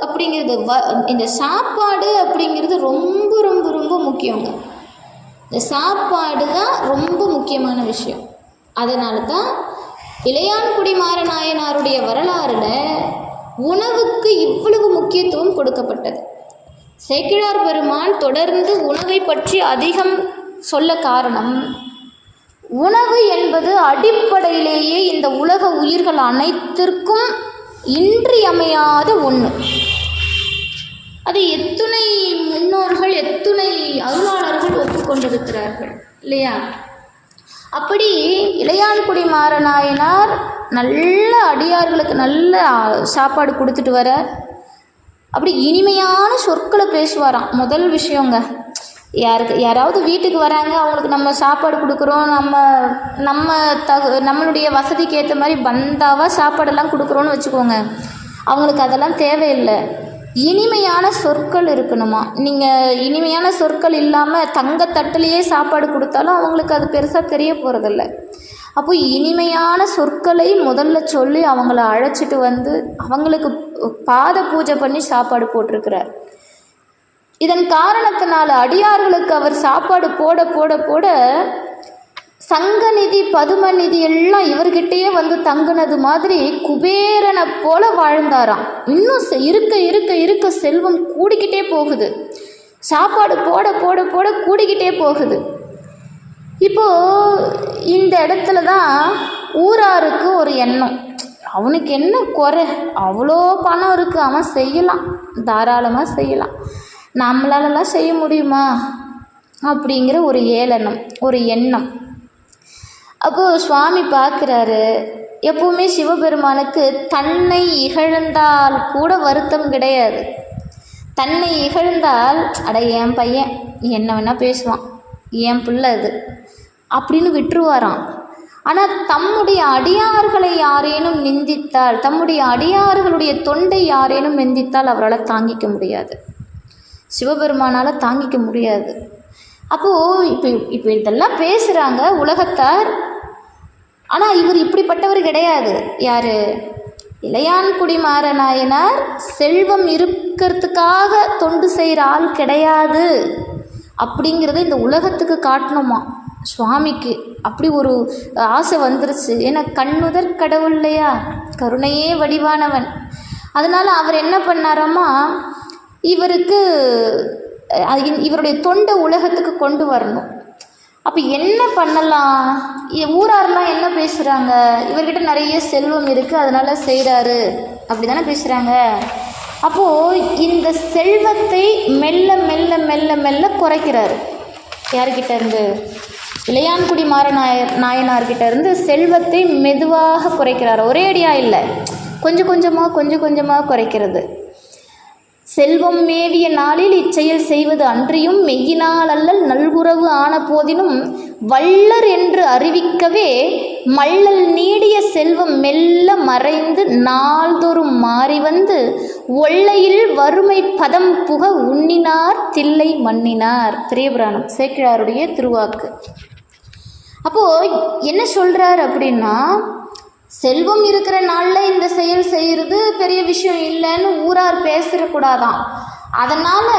அப்படிங்கிறது, இந்த சாப்பாடு அப்படிங்கிறது ரொம்ப ரொம்ப ரொம்ப முக்கியங்க. இந்த சாப்பாடு தான் ரொம்ப முக்கியமான விஷயம். அதனால தான் இளையான்குடி மாறநாயனாருடைய வரலாறில் உணவுக்கு இவ்வளவு முக்கியத்துவம் கொடுக்கப்பட்டது. சேக்கிழார் பெருமான் தொடர்ந்து உணவை பற்றி அதிகம் சொல்ல காரணம், உணவு என்பது அடிப்படையிலேயே இந்த உலக உயிர்கள் அனைத்திற்கும் இன்றியமையாத ஒன்று. அது எத்துணை முன்னோர்கள் எத்துணை அருளாளர்கள் ஒப்புக்கொண்டிருக்கிறார்கள் இல்லையா? அப்படி இளையான்குடி மாறநாயனார் நல்ல அடியார்களுக்கு நல்ல சாப்பாடு கொடுத்துட்டு வர, அப்படி இனிமையான சொற்களை பேசுவாராம். முதல் விஷயங்க, யாராவது வீட்டுக்கு வராங்க, அவங்களுக்கு நம்ம சாப்பாடு கொடுக்குறோம், நம்மளுடைய வசதிக்கு ஏற்ற மாதிரி பந்தாவாக சாப்பாடெல்லாம் கொடுக்குறோன்னு வச்சுக்கோங்க, அவங்களுக்கு அதெல்லாம் தேவையில்லை. இனிமையான சொற்கள் இருக்கணுமா. நீங்கள் இனிமையான சொற்கள் இல்லாமல் தங்கத்தட்டிலேயே சாப்பாடு கொடுத்தாலும் அவங்களுக்கு அது பெருசாக தெரிய போகிறதில்ல. அப்போ இனிமையான சொற்களை முதல்ல சொல்லி அவங்கள அழைச்சிட்டு வந்து அவங்களுக்கு பாத பூஜை பண்ணி சாப்பாடு போட்டிருக்கிறார். இதன் காரணத்தினால அடியார்களுக்கு அவர் சாப்பாடு போட போட போட சங்கநிதி பதுமநிதி எல்லாம் இவர்கிட்டயே வந்து தங்குனது மாதிரி குபேரனை போல வாழ்ந்தாராம். இன்னும் இருக்க இருக்க இருக்க செல்வம் கூடிக்கிட்டே போகுது, சாப்பாடு போட போட போட கூடிக்கிட்டே போகுது. இப்போது இந்த இடத்துல தான் ஊராருக்கு ஒரு எண்ணம், அவனுக்கு என்ன குறை, அவ்வளோ பணம் இருக்குது, அவன் செய்யலாம், தாராளமாக செய்யலாம், நம்மளாலலாம் செய்ய முடியுமா அப்படிங்கிற ஒரு ஏளனம், ஒரு எண்ணம். அப்போது சுவாமி பார்க்குறாரு, எப்பவுமே சிவபெருமானுக்கு தன்னை இகழ்ந்தால் கூட வருத்தம் கிடையாது. தன்னை இகழ்ந்தால் அட என் பையன் என்ன வேணால் பேசுவான், என் பிள்ளை அது அப்படின்னு விட்டுருவாராம். ஆனால் தம்முடைய அடியார்களை யாரேனும் நிந்தித்தால், தம்முடைய அடியார்களுடைய தொண்டை யாரேனும் நிந்தித்தால் அவரால் தாங்கிக்க முடியாது, சிவபெருமானால் தாங்கிக்க முடியாது. அப்போது இப்போ இதெல்லாம் பேசுகிறாங்க உலகத்தார், ஆனால் இவர் இப்படிப்பட்டவர் கிடையாது. யார்? இளையான்குடி மாறநாயனார் செல்வம் இருக்கிறதுக்காக தொண்டு செய்கிற ஆள் கிடையாது அப்படிங்கிறத இந்த உலகத்துக்கு காட்டணுமா சுவாமிக்கு. அப்படி ஒரு ஆசை வந்துருச்சு. ஏன்னா கண்ணுதற் கடவுள் இல்லையா, கருணையே வடிவானவன். அதனால் அவர் என்ன பண்ணாராமா, இவருடைய தொண்டை உலகத்துக்கு கொண்டு வரணும். அப்போ என்ன பண்ணலாம்? ஊராரெலாம் என்ன பேசுகிறாங்க, இவர்கிட்ட நிறைய செல்வம் இருக்குது அதனால் செய்கிறாரு அப்படி தானே பேசுகிறாங்க. அப்போது இந்த செல்வத்தை மெல்ல மெல்ல மெல்ல மெல்ல குறைக்கிறாரு. யார்கிட்ட இருந்து? இளையான்குடி நாயனார்கிட்ட இருந்து செல்வத்தை மெதுவாக குறைக்கிறார். ஒரே அடியாக இல்லை, கொஞ்சம் கொஞ்சமாக குறைக்கிறது. செல்வம் மேவிய நாளில் இச்செயல் செய்வது அன்றியும் மெய்யினால் அல்லல் நல்குறவு ஆன போதினும் வள்ளர் என்று அறிவிக்கவே மள்ளல் நீடிய செல்வம் மெல்ல மறைந்து நாள்தோறும் மாறி வந்து ஒள்ளையில் வறுமை பதம் புக உண்ணினார் தில்லை மன்னினார். பெரியபுராணம் சேக்கிழாருடைய திருவாக்கு. அப்போது என்ன சொல்கிறார் அப்படின்னா, செல்வம் இருக்கிற நாளில் இந்த செயல் செய்கிறது பெரிய விஷயம் இல்லைன்னு ஊரார் பேசிடக்கூடாதான். அதனால்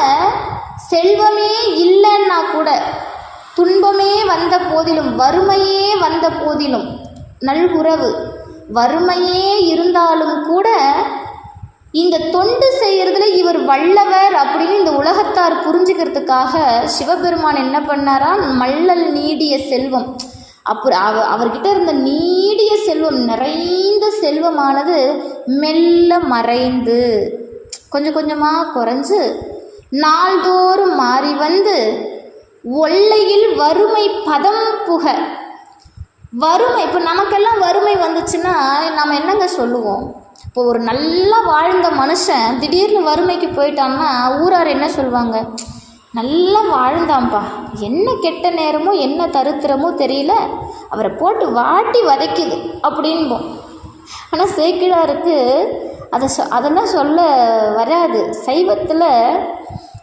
செல்வமே இல்லைன்னா கூட, துன்பமே வந்த போதிலும், வறுமையே வந்த போதிலும், நல்குறவு வறுமையே இருந்தாலும் கூட இந்த தொண்டு செய்கிறதுல இவர் வல்லவர் அப்படின்னு இந்த உலகத்தார் புரிஞ்சுக்கிறதுக்காக சிவபெருமான் என்ன பண்ணாரா, மள்ளல் நீடிய செல்வம், அவர்கிட்ட இருந்த நீடிய செல்வம், நிறைந்த செல்வமானது மெல்ல மறைந்து கொஞ்சமாக குறைஞ்சு நாள்தோறும் மாறி வந்து ஒள்ளையில் வறுமை பதம் புக. வறுமை, இப்போ நமக்கெல்லாம் வறுமை வந்துச்சுன்னா நம்ம என்னங்க சொல்லுவோம்? இப்போ ஒரு நல்லா வாழ்ந்த மனுஷன் திடீர்னு வறுமைக்கு போயிட்டான்னா ஊரார் என்ன சொல்லுவாங்க? நல்லா வாழ்ந்தாம்பா, என்ன கெட்ட நேரமோ என்ன தருத்திரமோ தெரியல, அவரை போட்டு வாட்டி வதைக்குது அப்படின்போம். ஆனால் சேக்கிழாருக்கு அதெல்லாம் சொல்ல வராது. சைவத்தில்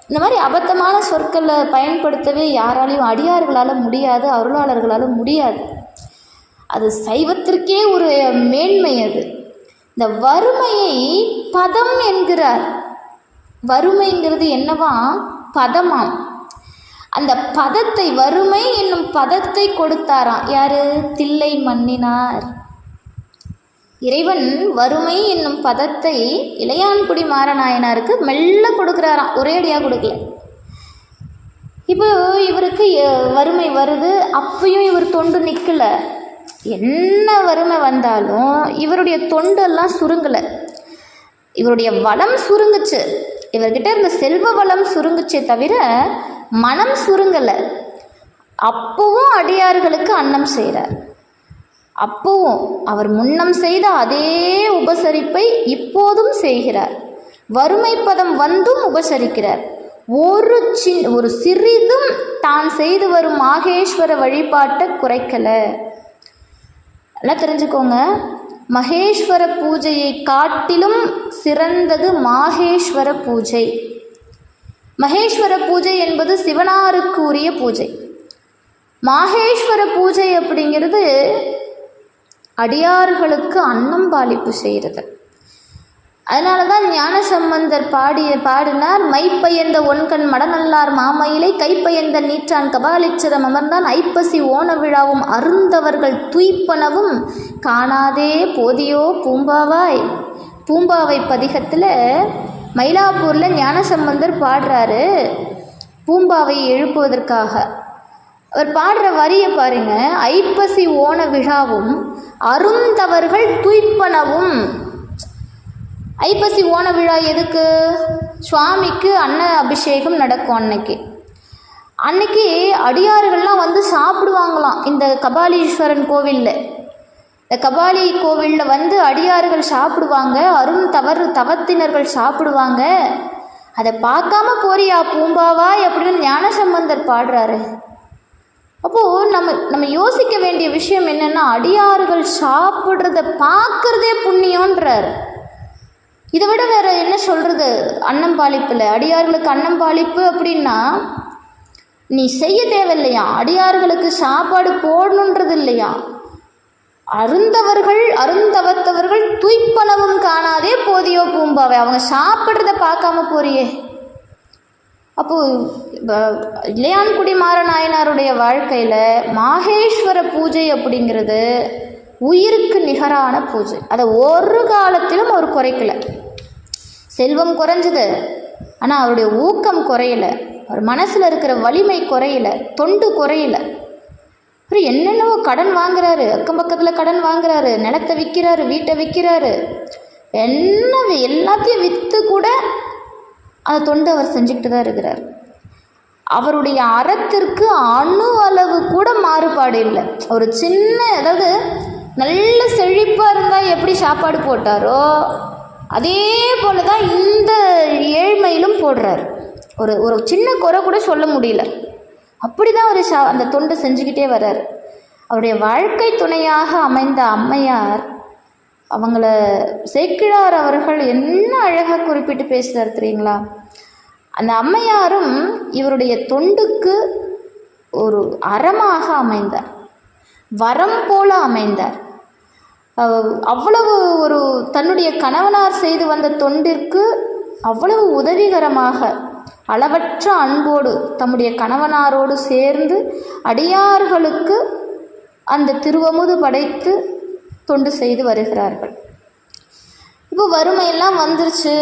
இந்த மாதிரி அபத்தமான சொற்களை பயன்படுத்தவே யாராலையும் அடியார்களால் முடியாது, அருளாளர்களால் முடியாது. அது சைவத்திற்கே ஒரு மேன்மை. அது இந்த வறுமையை பதம் என்கிறார். வறுமைங்கிறது என்னவா? பதமாம். அந்த பதத்தை, வறுமை என்னும் பதத்தை கொடுத்தாராம். யாரு? தில்லை மன்னினார். இறைவன் வறுமை என்னும் பதத்தை இளையான்குடி மாறநாயனாருக்கு மெல்ல கொடுக்குறாராம், ஒரேடியாக கொடுக்கல. இப்போ இவருக்கு வறுமை வருது, அப்பயும் இவர் தொண்டு நிற்கலை. என்ன வறுமை வந்தாலும் இவருடைய தொண்டெல்லாம் சுருங்கலை. இவருடைய வளம் சுருங்குச்சு, இவர்கிட்ட இருந்த செல்வ வளம் சுருங்குச்சே தவிர மனம் சுருங்கலை. அப்பவும் அடியார்களுக்கு அன்னம் செய்கிறார். அப்பவும் அவர் முன்னம் செய்த அதே உபசரிப்பை இப்போதும் செய்கிறார். வறுமை பதம் வந்தும் உபசரிக்கிறார். ஒரு சிறிதும் தான் செய்து வரும் மாகேஸ்வர வழிபாட்டை குறைக்கலை. எல்லாம் தெரிஞ்சுக்கோங்க, மகேஸ்வர பூஜையை காட்டிலும் சிறந்தது மாகேஸ்வர பூஜை. மகேஸ்வர பூஜை என்பது சிவனாருக்கு உரிய பூஜை. மாகேஸ்வர பூஜை அப்படிங்கிறது அடியார்களுக்கு அன்னம் பாலிப்பு செய்கிறது. அதனால தான் ஞானசம்பந்தர் பாடினார், மைப்பயந்த ஒன்கண் மடநல்லார் மாமயிலை கைப்பயந்த நீற்றான் கபாலிச்சரம் அமர்ந்தான் ஐப்பசி ஓண விழாவும் அருந்தவர்கள் துய்ப்பனவும் காணாதே போதியோ பூம்பாவாய். பூம்பாவை பதிகத்தில் மயிலாப்பூரில் ஞானசம்பந்தர் பாடுறாரு பூம்பாவை எழுப்புவதற்காக. அவர் பாடுற வரியை பாருங்க, ஐப்பசி ஓண விழாவும் அருந்தவர்கள் துய்ப்பனவும். ஐப்பசி ஓண விழா எதுக்கு? சுவாமிக்கு அன்ன அபிஷேகம் நடக்கும். அன்னைக்கு அடியார்கள்லாம் வந்து சாப்பிடுவாங்களாம். இந்த கபாலீஸ்வரன் கோவிலில், இந்த கபாலி கோவிலில் வந்து அடியார்கள் சாப்பிடுவாங்க, தவத்தினர்கள் சாப்பிடுவாங்க. அதை பார்க்காம போறியா பூம்பாவாய் அப்படின்னு ஞானசம்பந்தர் பாடுறாரு. அப்போது நம்ம யோசிக்க வேண்டிய விஷயம் என்னென்னா, அடியார்கள் சாப்பிட்றத பார்க்குறதே புண்ணியன்றார். இதை விட வேறு என்ன சொல்கிறது? அன்னம் பாலிப்பில் அடியார்களுக்கு அன்னம் பாலிப்பு அப்படின்னா நீ செய்ய தேவையில்லையா, அடியார்களுக்கு சாப்பாடு போடணுன்றது இல்லையா. அருந்தவத்தவர்கள் துய்ப்பனவும் காணாதே போதியோ பூம்பாவை. அவங்க சாப்பிட்றத பார்க்காம போறியே. அப்போது இளையான்குடி மாறநாயனாருடைய வாழ்க்கையில் மாகேஸ்வர பூஜை அப்படிங்கிறது உயிருக்கு நிகரான பூஜை. அதை ஒரு காலத்திலும் அவர் குறைக்கலை. செல்வம் குறைஞ்சது, ஆனால் அவருடைய ஊக்கம் குறையலை, அவர் மனசில் இருக்கிற வலிமை குறையலை, தொண்டு குறையலை. அப்புறம் என்னென்னவோ கடன் வாங்குறாரு, அக்கம் பக்கத்தில் கடன் வாங்குறாரு, நிலத்தை விற்கிறாரு, வீட்டை விற்கிறாரு, எல்லாத்தையும் விற்று கூட அந்த தொண்டு அவர் செஞ்சுக்கிட்டு தான் இருக்கிறார். அவருடைய அறத்திற்கு அணு அளவு கூட மாறுபாடு இல்லை. ஒரு சின்ன, அதாவது நல்ல செழிப்பாக இருந்தால் எப்படி சாப்பாடு போட்டாரோ அதே போல தான் இந்த ஏழ்மையிலும் போடுறார். ஒரு சின்ன குறை கூட சொல்ல முடியல. அப்படி தான் அவர் அந்த தொண்டு செஞ்சுக்கிட்டே வர்றார். அவருடைய வாழ்க்கை துணையாக அமைந்த அம்மையார், அவங்கள சேக்கிழார் அவர்கள் என்ன அழகாக குறிப்பிட்டு பேசுகிறார் தெரியுங்களா? அந்த அம்மையாரும் இவருடைய தொண்டுக்கு ஒரு அறமாக அமைந்தார், வரம் போல அமைந்தார். அவ்வளவு ஒரு தன்னுடைய கணவனார் செய்து வந்த தொண்டிற்கு அவ்வளவு உதவிகரமாக அளவற்ற அன்போடு தம்முடைய கணவனாரோடு சேர்ந்து அடியார்களுக்கு அந்த திருவமுது படைத்து தொண்டு செய்து வருகிறார்கள். இப்போ வறுமையெல்லாம் வந்துருச்சு,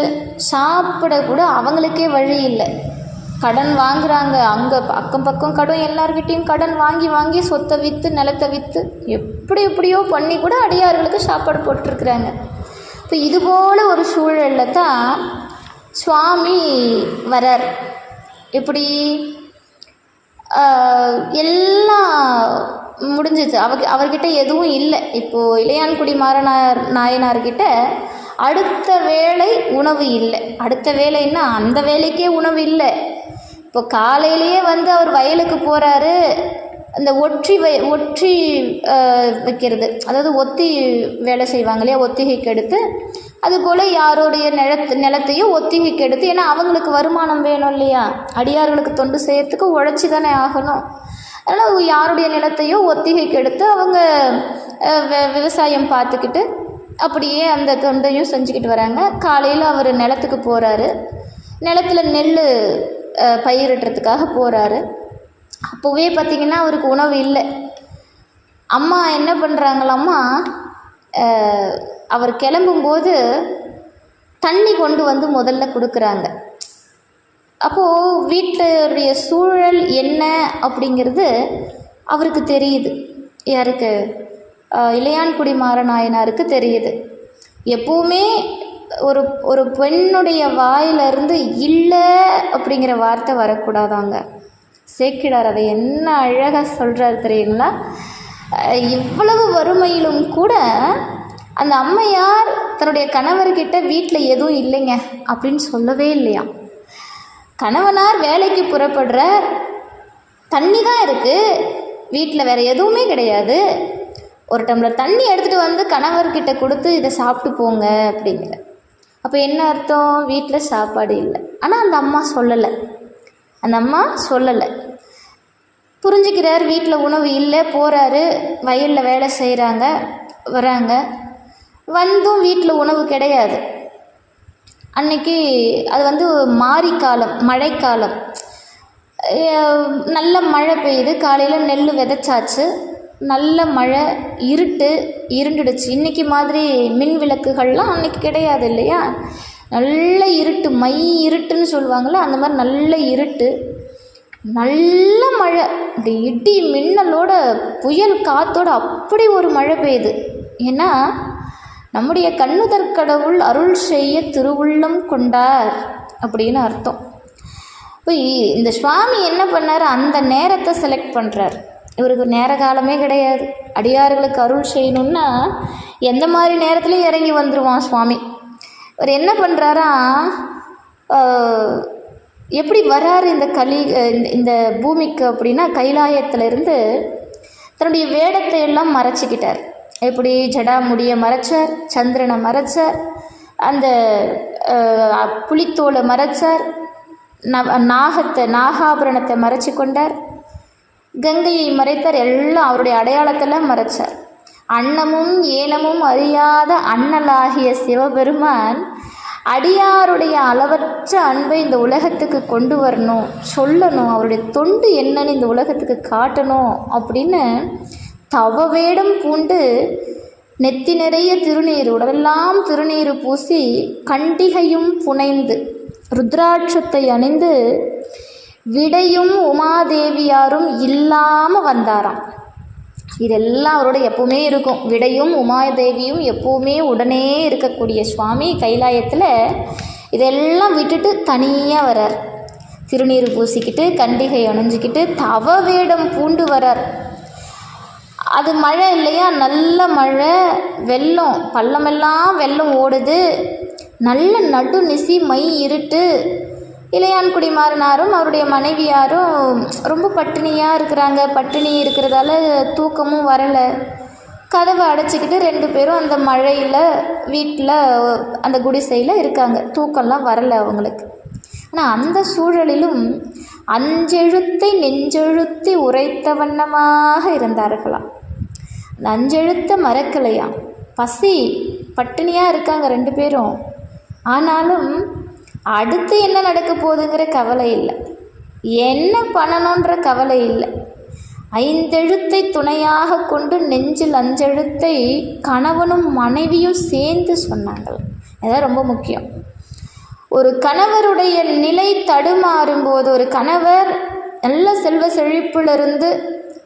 சாப்பிட கூட அவங்களுக்கே வழி இல்லை. கடன் வாங்குறாங்க, அங்கே அக்கம் பக்கம் கடன், எல்லார்கிட்டையும் கடன் வாங்கி வாங்கி சொத்தை விற்று நிலத்தை விற்று எப்படியோ பண்ணி கூட அடியார்களுக்கு சாப்பாடு போட்டிருக்கிறாங்க. இப்போ இதுபோல் ஒரு சூழலில் தான் சுவாமி வரார். இப்படி எல்லாம் முடிஞ்சிச்சு, அவர்கிட்ட எதுவும் இல்லை. இப்போது இளையான்குடி நாயனார்கிட்ட அடுத்த வேளை உணவு இல்லை. அடுத்த வேளைன்னா அந்த வேலைக்கே உணவு இல்லை. இப்போ காலையிலேயே வந்து அவர் வயலுக்கு போகிறாரு. அந்த ஒற்றி வைக்கிறது, அதாவது ஒத்தி வேலை செய்வாங்க இல்லையா, ஒத்திகைக்கு எடுத்து, அதுபோல் யாரோடைய நிலத்தையும் ஒத்திகைக்கு எடுத்து, ஏன்னா அவங்களுக்கு வருமானம் வேணும் இல்லையா, அடியார்களுக்கு தொண்டு செய்யறதுக்கு உழைச்சி தானே ஆகணும். அதனால் யாருடைய நிலத்தையோ ஒத்திகைக்கு எடுத்து அவங்க விவசாயம் பார்த்துக்கிட்டு அப்படியே அந்த தொண்டையும் செஞ்சுக்கிட்டு வராங்க. காலையில் அவர் நிலத்துக்கு போகிறாரு, நிலத்தில் நெல் பயிரிடுறதுக்காக போகிறாரு. அப்போவே பார்த்திங்கன்னா அவருக்கு உணவு இல்லை. அம்மா என்ன பண்ணுறாங்களாம்மா, அவர் கிளம்பும்போது தண்ணி கொண்டு வந்து முதல்ல கொடுக்குறாங்க. அப்போது வீட்டுடைய சூழல் என்ன அப்படிங்கிறது அவருக்கு தெரியுது. யாருக்கு? இளையான்குடி மாறநாயனாருக்கு தெரியுது. எப்போவுமே ஒரு ஒரு பெண்ணுடைய வாயிலிருந்து இல்லை அப்படிங்கிற வார்த்தை வரக்கூடாதாங்க. சேக்கிழார் அதை என்ன அழகாக சொல்கிறார் தெரியுங்களா? இவ்வளவு வறுமையிலும் கூட அந்த அம்மையார் தன்னுடைய கணவர்கிட்ட வீட்டில் எதுவும் இல்லைங்க அப்படின்னு சொல்லவே இல்லையா. கணவனார் வேலைக்கு புறப்படுற, தண்ணி தான் இருக்குது, வீட்டில் வேறு எதுவுமே கிடையாது, ஒரு டம்ளர் தண்ணி எடுத்துகிட்டு வந்து கணவர்கிட்ட கொடுத்து இதை சாப்பிட்டு போங்க அப்படிங்கிற. அப்போ என்ன அர்த்தம்? வீட்டில் சாப்பாடு இல்லை. ஆனால் அந்த அம்மா சொல்லலை. புரிஞ்சுக்கிறார், வீட்டில் உணவு இல்லை. போகிறாரு, வயலில் வேலை செய்கிறாங்க, வராங்க. வந்தும் வீட்டில் உணவு கிடையாது. அன்னைக்கு அது மாரிக்காலம், மழைக்காலம். நல்ல மழை பெய்யுது. காலையில் நெல் விதைச்சாச்சு, நல்ல மழை, இருண்டுடுச்சு. இன்றைக்கி மாதிரி மின் விளக்குகள்லாம் அன்றைக்கி கிடையாது இல்லையா. நல்ல இருட்டு, மை இருட்டுன்னு சொல்லுவாங்கள்ல, அந்த மாதிரி நல்ல இருட்டு, நல்ல மழை, இப்படி இடி மின்னலோட புயல் காற்றோட அப்படி ஒரு மழை பெய்யுது. ஏன்னா நம்முடைய கண்ணுதற் கடவுள் அருள் செய்ய திருவுள்ளம் கொண்டார் அப்படின்னு அர்த்தம். இப்போ இந்த சுவாமி என்ன பண்ணார்? அந்த நேரத்தை செலக்ட் பண்ணுறார். இவருக்கு நேர காலமே கிடையாது. அடியார்களுக்கு அருள் செய்யணுன்னா எந்த மாதிரி நேரத்துலையும் இறங்கி வந்துடுவான் சுவாமி. இவர் என்ன பண்ணுறாரா, எப்படி வராரு இந்த பூமிக்கு அப்படின்னா, கைலாயத்திலிருந்து தன்னுடைய வேடத்தை எல்லாம் மறைச்சிக்கிட்டார். எப்படி? ஜடாமுடியை மறைச்சார், சந்திரனை மறைச்சார், அந்த புலித்தோலை மறைச்சார், நாகாபரணத்தை மறைச்சி கொண்டார், கங்கையை மறைத்தார், எல்லாம் அவருடைய அடையாளத்தெல்லாம் மறைச்சார். அன்னமும் ஏனமும் அறியாத அண்ணலாகிய சிவபெருமான் அடியாருடைய அளவற்ற அன்பை இந்த உலகத்துக்கு கொண்டு வரணும், சொல்லணும், அவருடைய தொண்டு என்னன்னு இந்த உலகத்துக்கு காட்டணும் அப்படின்னு தவ வேடம் பூண்டு நெத்தி நிறைய திருநீர், உடலெல்லாம் திருநீர் பூசி, கண்டிகையும் புனைந்து, ருத்ராட்சத்தை அணிந்து, விடையும் உமாதேவியாரும் இல்லாமல் வந்தாராம். இதெல்லாம் அவரோட எப்பவுமே இருக்கும். விடையும் உமாதேவியும் எப்பவுமே உடனே இருக்கக்கூடிய சுவாமி கைலாயத்தில் இதெல்லாம் விட்டுட்டு தனியாக வரார். திருநீர் பூசிக்கிட்டு, கண்டிகை அணிஞ்சிக்கிட்டு, தவ வேடம் பூண்டு வரார். அது மழை இல்லையா, நல்ல மழை, வெள்ளம், பள்ளமெல்லாம் வெள்ளம் ஓடுது, நல்ல நடுநிசி, மை இருட்டு. இளையான்குடி மாறனாரும் அவருடைய மனைவியாரும் ரொம்ப பட்டினியாக இருக்கிறாங்க. பட்டினி இருக்கிறதால தூக்கமும் வரலை. கதவை அடைச்சிக்கிட்டு 2 பேரும் அந்த மழையில் வீட்டில் அந்த குடிசையில் இருக்காங்க. தூக்கம்லாம் வரலை அவங்களுக்கு. ஆனால் அந்த சூழலிலும் அஞ்செழுத்தை நெஞ்செழுத்தி உரைத்த வண்ணமாக இருந்தார்களாம். அந்த அஞ்செழுத்தை மறக்கலையாம். பசி, பட்டினியாக இருக்காங்க 2 பேரும். ஆனாலும் அடுத்து என்ன நடக்க போகுதுங்கிற கவலை இல்லை, என்ன பண்ணணுன்ற கவலை இல்லை. 5 எழுத்தை துணையாக கொண்டு நெஞ்சில் 5 எழுத்தை கணவனும் மனைவியும் சேர்ந்து சொன்னாங்கள். அதுதான் ரொம்ப முக்கியம். ஒரு கணவருடைய நிலை தடுமாறும்போது, ஒரு கணவர் நல்ல செல்வ செழிப்பிலிருந்து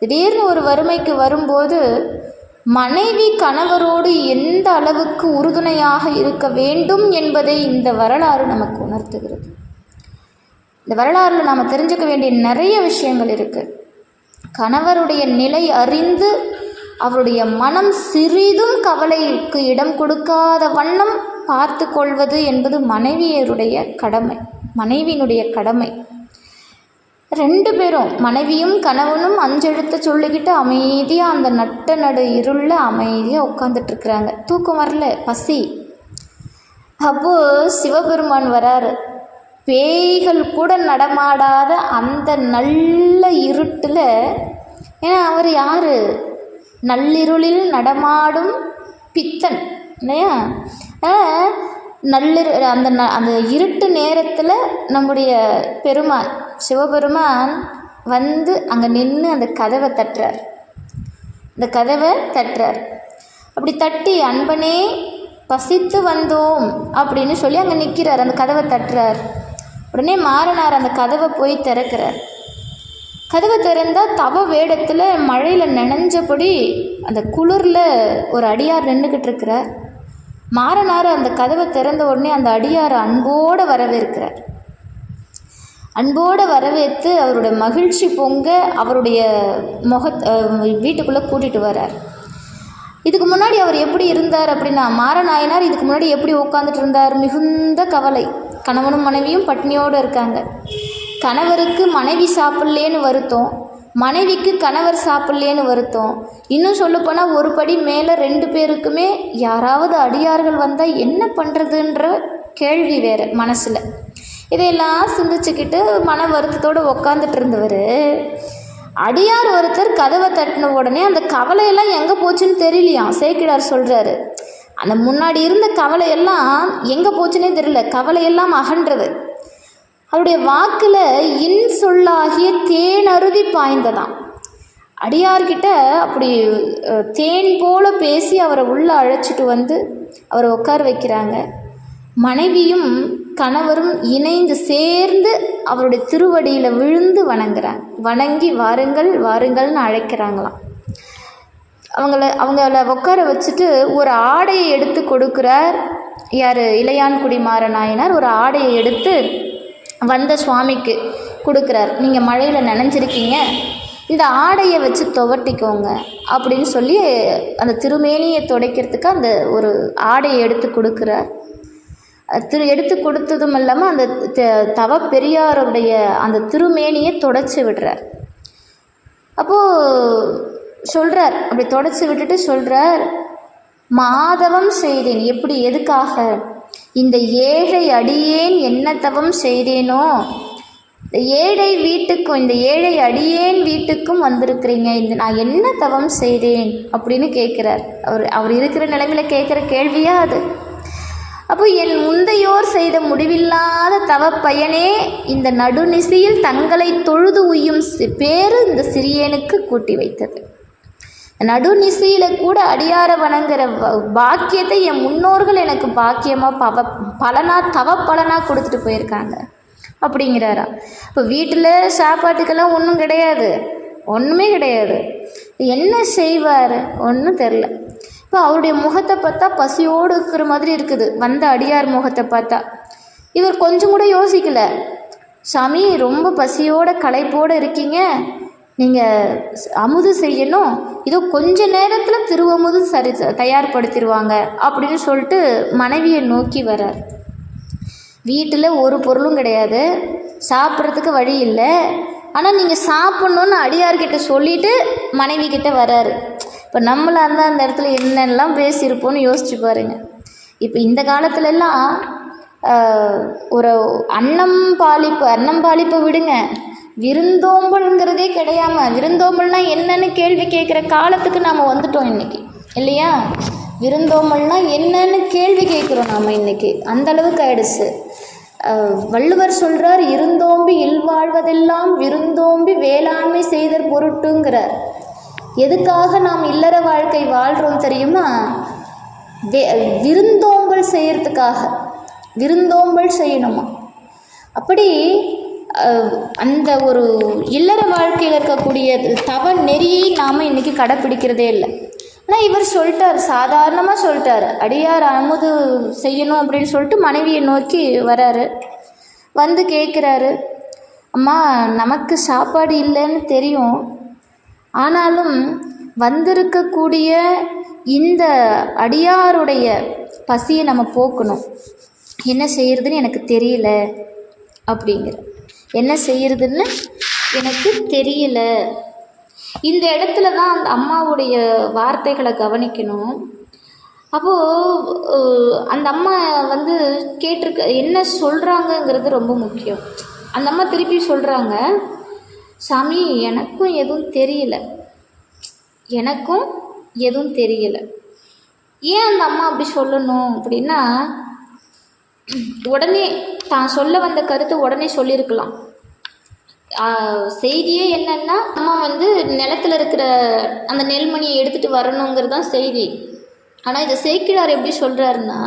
திடீர்னு ஒரு வறுமைக்கு வரும்போது, மனைவி கணவரோடு எந்த அளவுக்கு உறுதுணையாக இருக்க வேண்டும் என்பதை இந்த வரலாறு நமக்கு உணர்த்துகிறது. இந்த வரலாறில் நாம் தெரிஞ்சுக்க வேண்டிய நிறைய விஷயங்கள் இருக்குது. கணவருடைய நிலை அறிந்து அவருடைய மனம் சிறிதும் கவலைக்கு இடம் கொடுக்காத வண்ணம் பார்த்து கொள்வது என்பது மனைவியருடைய கடமை, மனைவியினுடைய கடமை. 2 பேரும், மனைவியும் கணவனும் 5 எழுத்த சொல்லிக்கிட்டு அமைதியாக அந்த நட்ட நடு இருளில் அமைதியாக உட்காந்துட்ருக்குறாங்க. தூக்கம் வரல, பசி. அப்போது சிவபெருமான் வராரு. பேய்கள் கூட நடமாடாத அந்த நல்ல இருட்டில், ஏன்னா அவர் யார்? நள்ளிருளில் நடமாடும் பித்தன் இல்லையா. அந்த இருட்டு நேரத்தில் நம்முடைய பெருமான் சிவபெருமான் வந்து அங்கே நின்று அந்த கதவை தட்டுறார். அப்படி தட்டி, அன்பனே பசித்து வந்தோம் அப்படின்னு சொல்லி அங்கே நிற்கிறார், அந்த கதவை தட்டுறார். உடனே மாறனார் அந்த கதவை போய் திறக்கிறார். கதவை திறந்தால் தவ வேடத்தில் மழையில் நனைஞ்சபடி அந்த குளிரில் ஒரு அடியார் நின்றுக்கிட்டு இருக்கிறார். மாறனார் அந்த கதவை திறந்த உடனே அந்த அடியாரை அன்போடு வரவேற்கிறார். அன்போடு வரவேற்று அவருடைய மகிழ்ச்சி பொங்க அவருடைய வீட்டுக்குள்ளே கூட்டிகிட்டு வர்றார். இதுக்கு முன்னாடி அவர் எப்படி இருந்தார் அப்படின்னா, மாறநாயனார் இதுக்கு முன்னாடி எப்படி உட்காந்துட்டு இருந்தார்? மிகுந்த கவலை. கணவனும் மனைவியும் பட்னியோடு இருக்காங்க. கணவருக்கு மனைவி சாப்பிட்லேன்னு வருத்தம், மனைவிக்கு கணவர் சாப்பிட்லேன்னு வருத்தம். இன்னும் சொல்லப்போனால் ஒரு படி மேலே 2 பேருக்குமே யாராவது அடியார்கள் வந்தால் என்ன பண்ணுறதுன்ற கேள்வி வேறு மனசில். இதையெல்லாம் சிந்திச்சுக்கிட்டு மன வருத்தத்தோடு உக்காந்துட்டு இருந்தவர், அடியார் ஒருத்தர் கதவை தட்டின உடனே அந்த கவலையெல்லாம் எங்கே போச்சுன்னு தெரியலையாம். சேக்கிழார் சொல்கிறாரு, அந்த முன்னாடி இருந்த கவலையெல்லாம் எங்கே போச்சுன்னே தெரியல, கவலையெல்லாம் அகன்றது. அவருடைய வாக்கில் இன் சொல்லாகிய தேனருவி பாய்ந்ததாம். அடியார்கிட்ட அப்படி தேன் போல பேசி அவரை உள்ளே அழைச்சிட்டு வந்து அவரை உட்கார வைக்கிறாங்க. மனைவியும் கணவரும் இணைந்து சேர்ந்து அவருடைய திருவடியில் விழுந்து வணங்கி வாருங்கள் வாருங்கள்னு அழைக்கிறாங்களாம். அவங்கள உட்கார வச்சுட்டு ஒரு ஆடையை எடுத்து கொடுக்குறார். யார்? இளையான்குடி மாறநாயனார் ஒரு ஆடையை எடுத்து வந்த சுவாமிக்கு கொடுக்குறார். நீங்கள் மழையில் நனைஞ்சிருக்கீங்க, இந்த ஆடையை வச்சு துவட்டிக்கோங்க அப்படின்னு சொல்லி அந்த திருமேனியை துடைக்கிறதுக்கு அந்த ஒரு ஆடையை எடுத்து கொடுக்குறார். எடுத்து கொடுத்ததும் இல்லாமல் அந்த தவ பெரியாருடைய அந்த திருமேனியை தொடச்சி விடுறார். அப்போது சொல்கிறார், அப்படி தொடச்சி விட்டுட்டு சொல்கிறார், மாதவம் செய்தேன். எப்படி? எதுக்காக? இந்த ஏழை அடியேன் என்ன தவம் செய்தேனோ, இந்த ஏழை வீட்டுக்கும் இந்த ஏழை அடியேன் வீட்டுக்கும் வந்திருக்கிறீங்க, இந்த நான் என்ன தவம் செய்தேன் அப்படின்னு கேட்குறார். அவர் இருக்கிற நிலைமையில் கேட்குற கேள்வியா அது? அப்போ என் முந்தையோர் செய்த முடிவில்லாத தவ பயனே இந்த நடுநிசையில் தங்களை தொழுது உய்யும் பேரு இந்த சிறியனுக்கு கூட்டி வைத்தது. நடுநிசையில் கூட அடியார வணங்குற பாக்கியத்தை என் முன்னோர்கள் எனக்கு பாக்கியமாக தவ பலனாக கொடுத்துட்டு போயிருக்காங்க அப்படிங்கிறாரா. இப்போ வீட்டில் சாப்பாட்டுக்கெல்லாம் ஒன்றும் கிடையாது, ஒன்றுமே கிடையாது. என்ன செய்வார் ஒன்றும் தெரில. இப்போ அவருடைய முகத்தை பார்த்தா பசியோடு இருக்கிற மாதிரி இருக்குது. வந்த அடியார் முகத்தை பார்த்தா இவர் கொஞ்சம் கூட யோசிக்கலை. சாமி, ரொம்ப பசியோட களைப்போடு இருக்கீங்க, நீங்கள் அமுது செய்யணும், இதோ கொஞ்ச நேரத்தில் திருவமுது தயார்படுத்திடுவாங்க அப்படின்னு சொல்லிட்டு மனைவியை நோக்கி வர்றார். வீட்டில் ஒரு பொருளும் கிடையாது, சாப்பிட்றதுக்கு வழி இல்லை. ஆனால் நீங்கள் சாப்பிட்ணுன்னு அடியார்கிட்ட சொல்லிவிட்டு மனைவி கிட்ட வர்றாரு. இப்போ நம்மளாக இருந்தால் அந்த இடத்துல என்னெல்லாம் பேசியிருப்போன்னு யோசிச்சு பாருங்க. இப்போ இந்த காலத்துலலாம் ஒரு அன்னம் பாலிப்பை விடுங்க, விருந்தோம்பல்ங்கிறதே கிடையாமல், விருந்தோம்பல்னால் என்னன்னு கேள்வி கேட்குற காலத்துக்கு நாம் வந்துட்டோம் இன்றைக்கி, இல்லையா? விருந்தோம்பல்னால் என்னன்னு கேள்வி கேட்குறோம் நாம் இன்றைக்கி, அந்தளவுக்கு ஆயிடுச்சு. வள்ளுவர் சொல்கிறார், இருந்தோம்பி இல்வாழ்வதெல்லாம் விருந்தோம்பி வேளாண்மை செய்தற் பொருட்டுங்கிறார். எதுக்காக நாம் இல்லற வாழ்க்கை வாழ்கிறோம் தெரியுமா? விருந்தோம்பல் செய்யறதுக்காக. விருந்தோம்பல் செய்யணுமா? அப்படி அந்த ஒரு இல்லற வாழ்க்கையில் இருக்கக்கூடிய தவ நெறியை நாம் இன்றைக்கி கடைப்பிடிக்கிறதே இல்லை. ஆனால் இவர் சொல்லிட்டார், சாதாரணமாக சொல்லிட்டார், அடியார் அமுது செய்யணும் அப்படின்னு சொல்லிட்டு மனைவியை நோக்கி வராரு. வந்து கேட்குறாரு, அம்மா, நமக்கு சாப்பாடு இல்லைன்னு தெரியும், ஆனாலும் வந்திருக்கக்கூடிய இந்த அடியாருடைய பசியை நம்ம போக்கணும், என்ன செய்யறதுன்னு எனக்கு தெரியல அப்படிங்கிற. என்ன செய்யறதுன்னு எனக்கு தெரியல. இந்த இடத்துல தான் அந்த அம்மாவுடைய வார்த்தைகளை கவனிக்கணும். அப்போது அந்த அம்மா வந்து கேட்டிருக்க என்ன சொல்கிறாங்கங்கிறது ரொம்ப முக்கியம். அந்த அம்மா திருப்பி சொல்கிறாங்க, சாமி, எனக்கும் எதுவும் தெரியல, எனக்கும் எதுவும் தெரியல. ஏன் அந்த அம்மா அப்படி சொல்லணும் அப்படின்னா, உடனே தான் சொல்ல வந்த கருத்தை உடனே சொல்லியிருக்கலாம். செய்தியே என்னன்னா, அம்மா வந்து நிலத்தில் இருக்கிற அந்த நெல்மணியை எடுத்துகிட்டு வரணுங்கிறது தான் செய்தி. ஆனால் இதை சேக்கிழார் எப்படி சொல்கிறாருன்னா,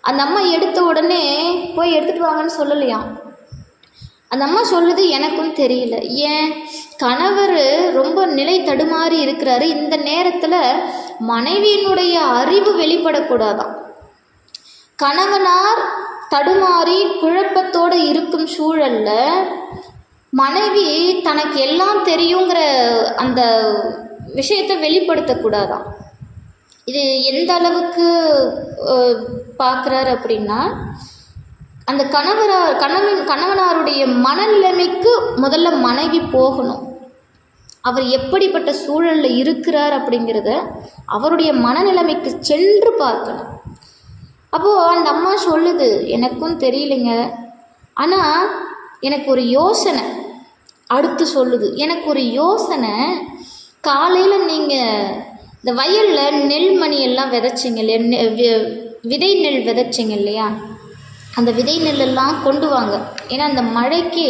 அந்த அம்மா எடுத்த உடனே போய் எடுத்துகிட்டு வாங்கன்னு சொல்லலையாம். அந்த அம்மா சொல்லுது எனக்கும் தெரியல. ஏன்? கணவர் ரொம்ப நிலை தடுமாறி இருக்கிறாரு. இந்த நேரத்தில் மனைவியினுடைய அறிவு வெளிப்படக்கூடாதான். கணவனார் தடுமாறி குழப்பத்தோடு இருக்கும் சூழல்ல மனைவி தனக்கு எல்லாம் தெரியுங்கிற அந்த விஷயத்தை வெளிப்படுத்தக்கூடாதான். இது எந்த அளவுக்கு பார்க்குறாரு அப்படின்னா, அந்த கணவனாருடைய மனநிலைமைக்கு முதல்ல மனைவி போகணும். அவர் எப்படிப்பட்ட சூழலில் இருக்கிறார் அப்படிங்கிறத அவருடைய மனநிலைமைக்கு சென்று பார்க்கணும். அப்போது அந்த அம்மா சொல்லுது எனக்கும் தெரியலைங்க, ஆனால் எனக்கு ஒரு யோசனை. அடுத்து சொல்லுது எனக்கு ஒரு யோசனை. காலையில் நீங்கள் இந்த வயலில் நெல்மணி எல்லாம் விதைச்சிங்க இல்லையா, விதை நெல் விதைச்சிங்க இல்லையா, அந்த விதை நெல்லெல்லாம் கொண்டு வாங்க. ஏன்னா அந்த மழைக்கு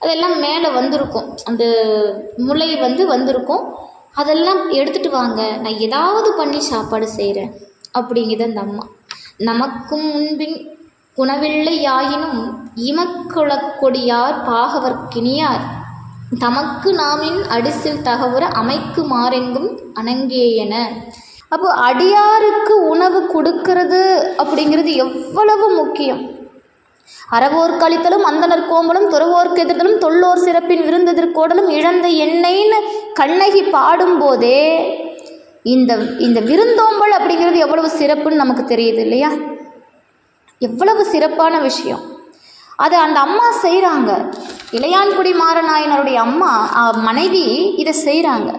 அதெல்லாம் மேலே வந்திருக்கும், அந்த முளை வந்திருக்கும். அதெல்லாம் எடுத்துகிட்டு வாங்க, நான் ஏதாவது பண்ணி சாப்பாடு செய்கிறேன் அப்படிங்குது அந்த அம்மா. நமக்கும் முன்பின் குணவில்லை யாயினும் இமக்குளக்கொடியார் பாகவர்க்கினியார் தமக்கு நாமின் அடிசில் தகவுற அமைக்கு மாறெங்கும் அணங்கேயன. அப்போ அடியாருக்கு உணவு கொடுக்கறது அப்படிங்கிறது எவ்வளவு முக்கியம். அறவோர்க்கு அளித்தலும் அந்தனர் கோம்பலும் துறவோர்க்கு எதிர்த்தலும் தொல்லோர் சிறப்பின் விருந்தெதிர்கோடலும் இழந்த எண்ணெய்ன்னு கண்ணகி பாடும்போதே இந்த விருந்தோம்பல் அப்படிங்கிறது எவ்வளவு சிறப்புன்னு நமக்கு தெரியுது இல்லையா? எவ்வளவு சிறப்பான விஷயம். அதை அந்த அம்மா செய்கிறாங்க. இளையான்குடி மாறநாயனருடைய அம்மா மனைவி இதை செய்கிறாங்க.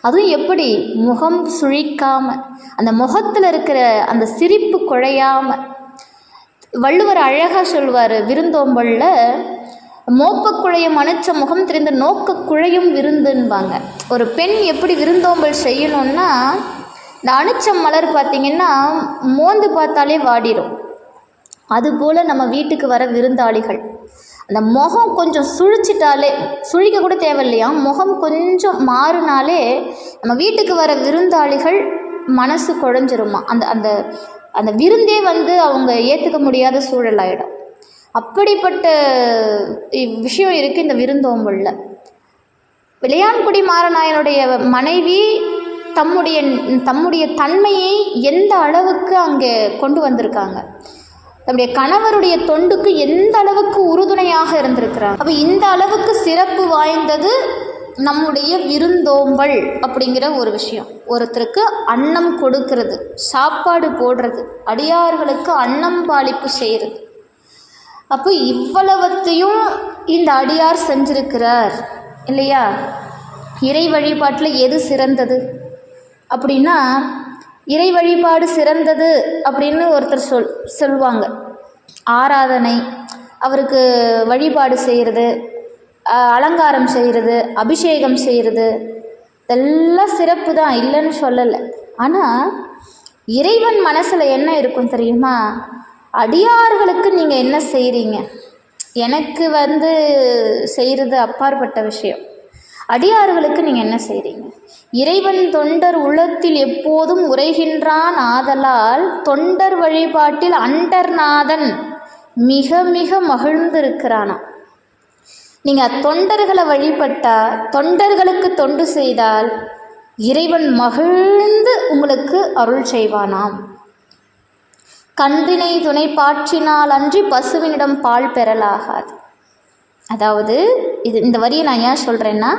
அதுவும் எப்படி? முகம் சுழிக்காமல், அந்த முகத்தில் இருக்கிற அந்த சிரிப்பு குழையாமல். வள்ளுவர் அழகாக சொல்வார் விருந்தோம்பலில், மோப்பக்குழையும் அணைச்ச முகம் தெரிந்த நோக்க குழையும் விருந்துன்பாங்க. ஒரு பெண் எப்படி விருந்தோம்பல் செய்யணும்னா, இந்த அணைச்ச மலர் பார்த்திங்கன்னா மோந்து பார்த்தாலே வாடிடும். அதுபோல் நம்ம வீட்டுக்கு வர விருந்தாளிகள் அந்த முகம் கொஞ்சம் சுழிச்சிட்டாலே, சுழிக்க கூட தேவையில்லையா, முகம் கொஞ்சம் மாறினாலே நம்ம வீட்டுக்கு வர விருந்தாளிகள் மனசு குழஞ்சிருமா. அந்த அந்த அந்த விருந்தே அவங்க ஏற்றுக்க முடியாத சூழலாயிடும். அப்படிப்பட்ட விஷயம் இருக்குது இந்த விருந்தோம்பலில். இளையான்குடி மாறநாயனுடைய மனைவி தம்முடைய தன்மையை எந்த அளவுக்கு அங்கே கொண்டு வந்திருக்காங்க, தம்முடைய கணவருடைய தொண்டுக்கு எந்த அளவுக்கு உறுதுணையாக இருந்திருக்கிறாங்க. அப்போ இந்த அளவுக்கு சிறப்பு வாய்ந்தது நம்முடைய விருந்தோம்பல் அப்படிங்கிற ஒரு விஷயம். ஒருத்தருக்கு அன்னம் கொடுக்கறது, சாப்பாடு போடுறது, அடியார்களுக்கு அன்னம் பாலிப்பு செய்கிறது. அப்போ இவ்வளவத்தையும் இந்த அடியார் செஞ்சிருக்கிறார் இல்லையா? இறை வழிபாட்டில் எது சிறந்தது அப்படின்னா, இறை வழிபாடு சிறந்தது அப்படின்னு ஒருத்தர் சொல்லுவாங்க. ஆராதனை, அவருக்கு வழிபாடு செய்கிறது, அலங்காரம் செய்கிறது, அபிஷேகம் செய்கிறது, இதெல்லாம் சிறப்பு தான், இல்லைன்னு சொல்லலை. ஆனால் இறைவன் மனசில் என்ன இருக்கும் தெரியுமா? அடியார்களுக்கு நீங்கள் என்ன செய்கிறீங்க, எனக்கு செய்கிறது அப்பாற்பட்ட விஷயம். அடியார்களுக்கு நீங்கள் என்ன செய்கிறீங்க? இறைவன் தொண்டர் உள்ளத்தில் எப்போதும் உரைகின்றான் ஆதலால் தொண்டர் வழிபாட்டில் அண்டர்நாதன் மிக மிக மகிழ்ந்திருக்கிறானா. நீங்கள் தொண்டர்களை வழிபட்டால், தொண்டர்களுக்கு தொண்டு செய்தால் இறைவன் மகிழ்ந்து உங்களுக்கு அருள் செய்வானாம். கன்றினை துணை பாற்றினால் அன்றி பசுவினிடம் பால் பெறலாகாது. அதாவது இந்த வரியை நான் ஏன் சொல்கிறேன்னா,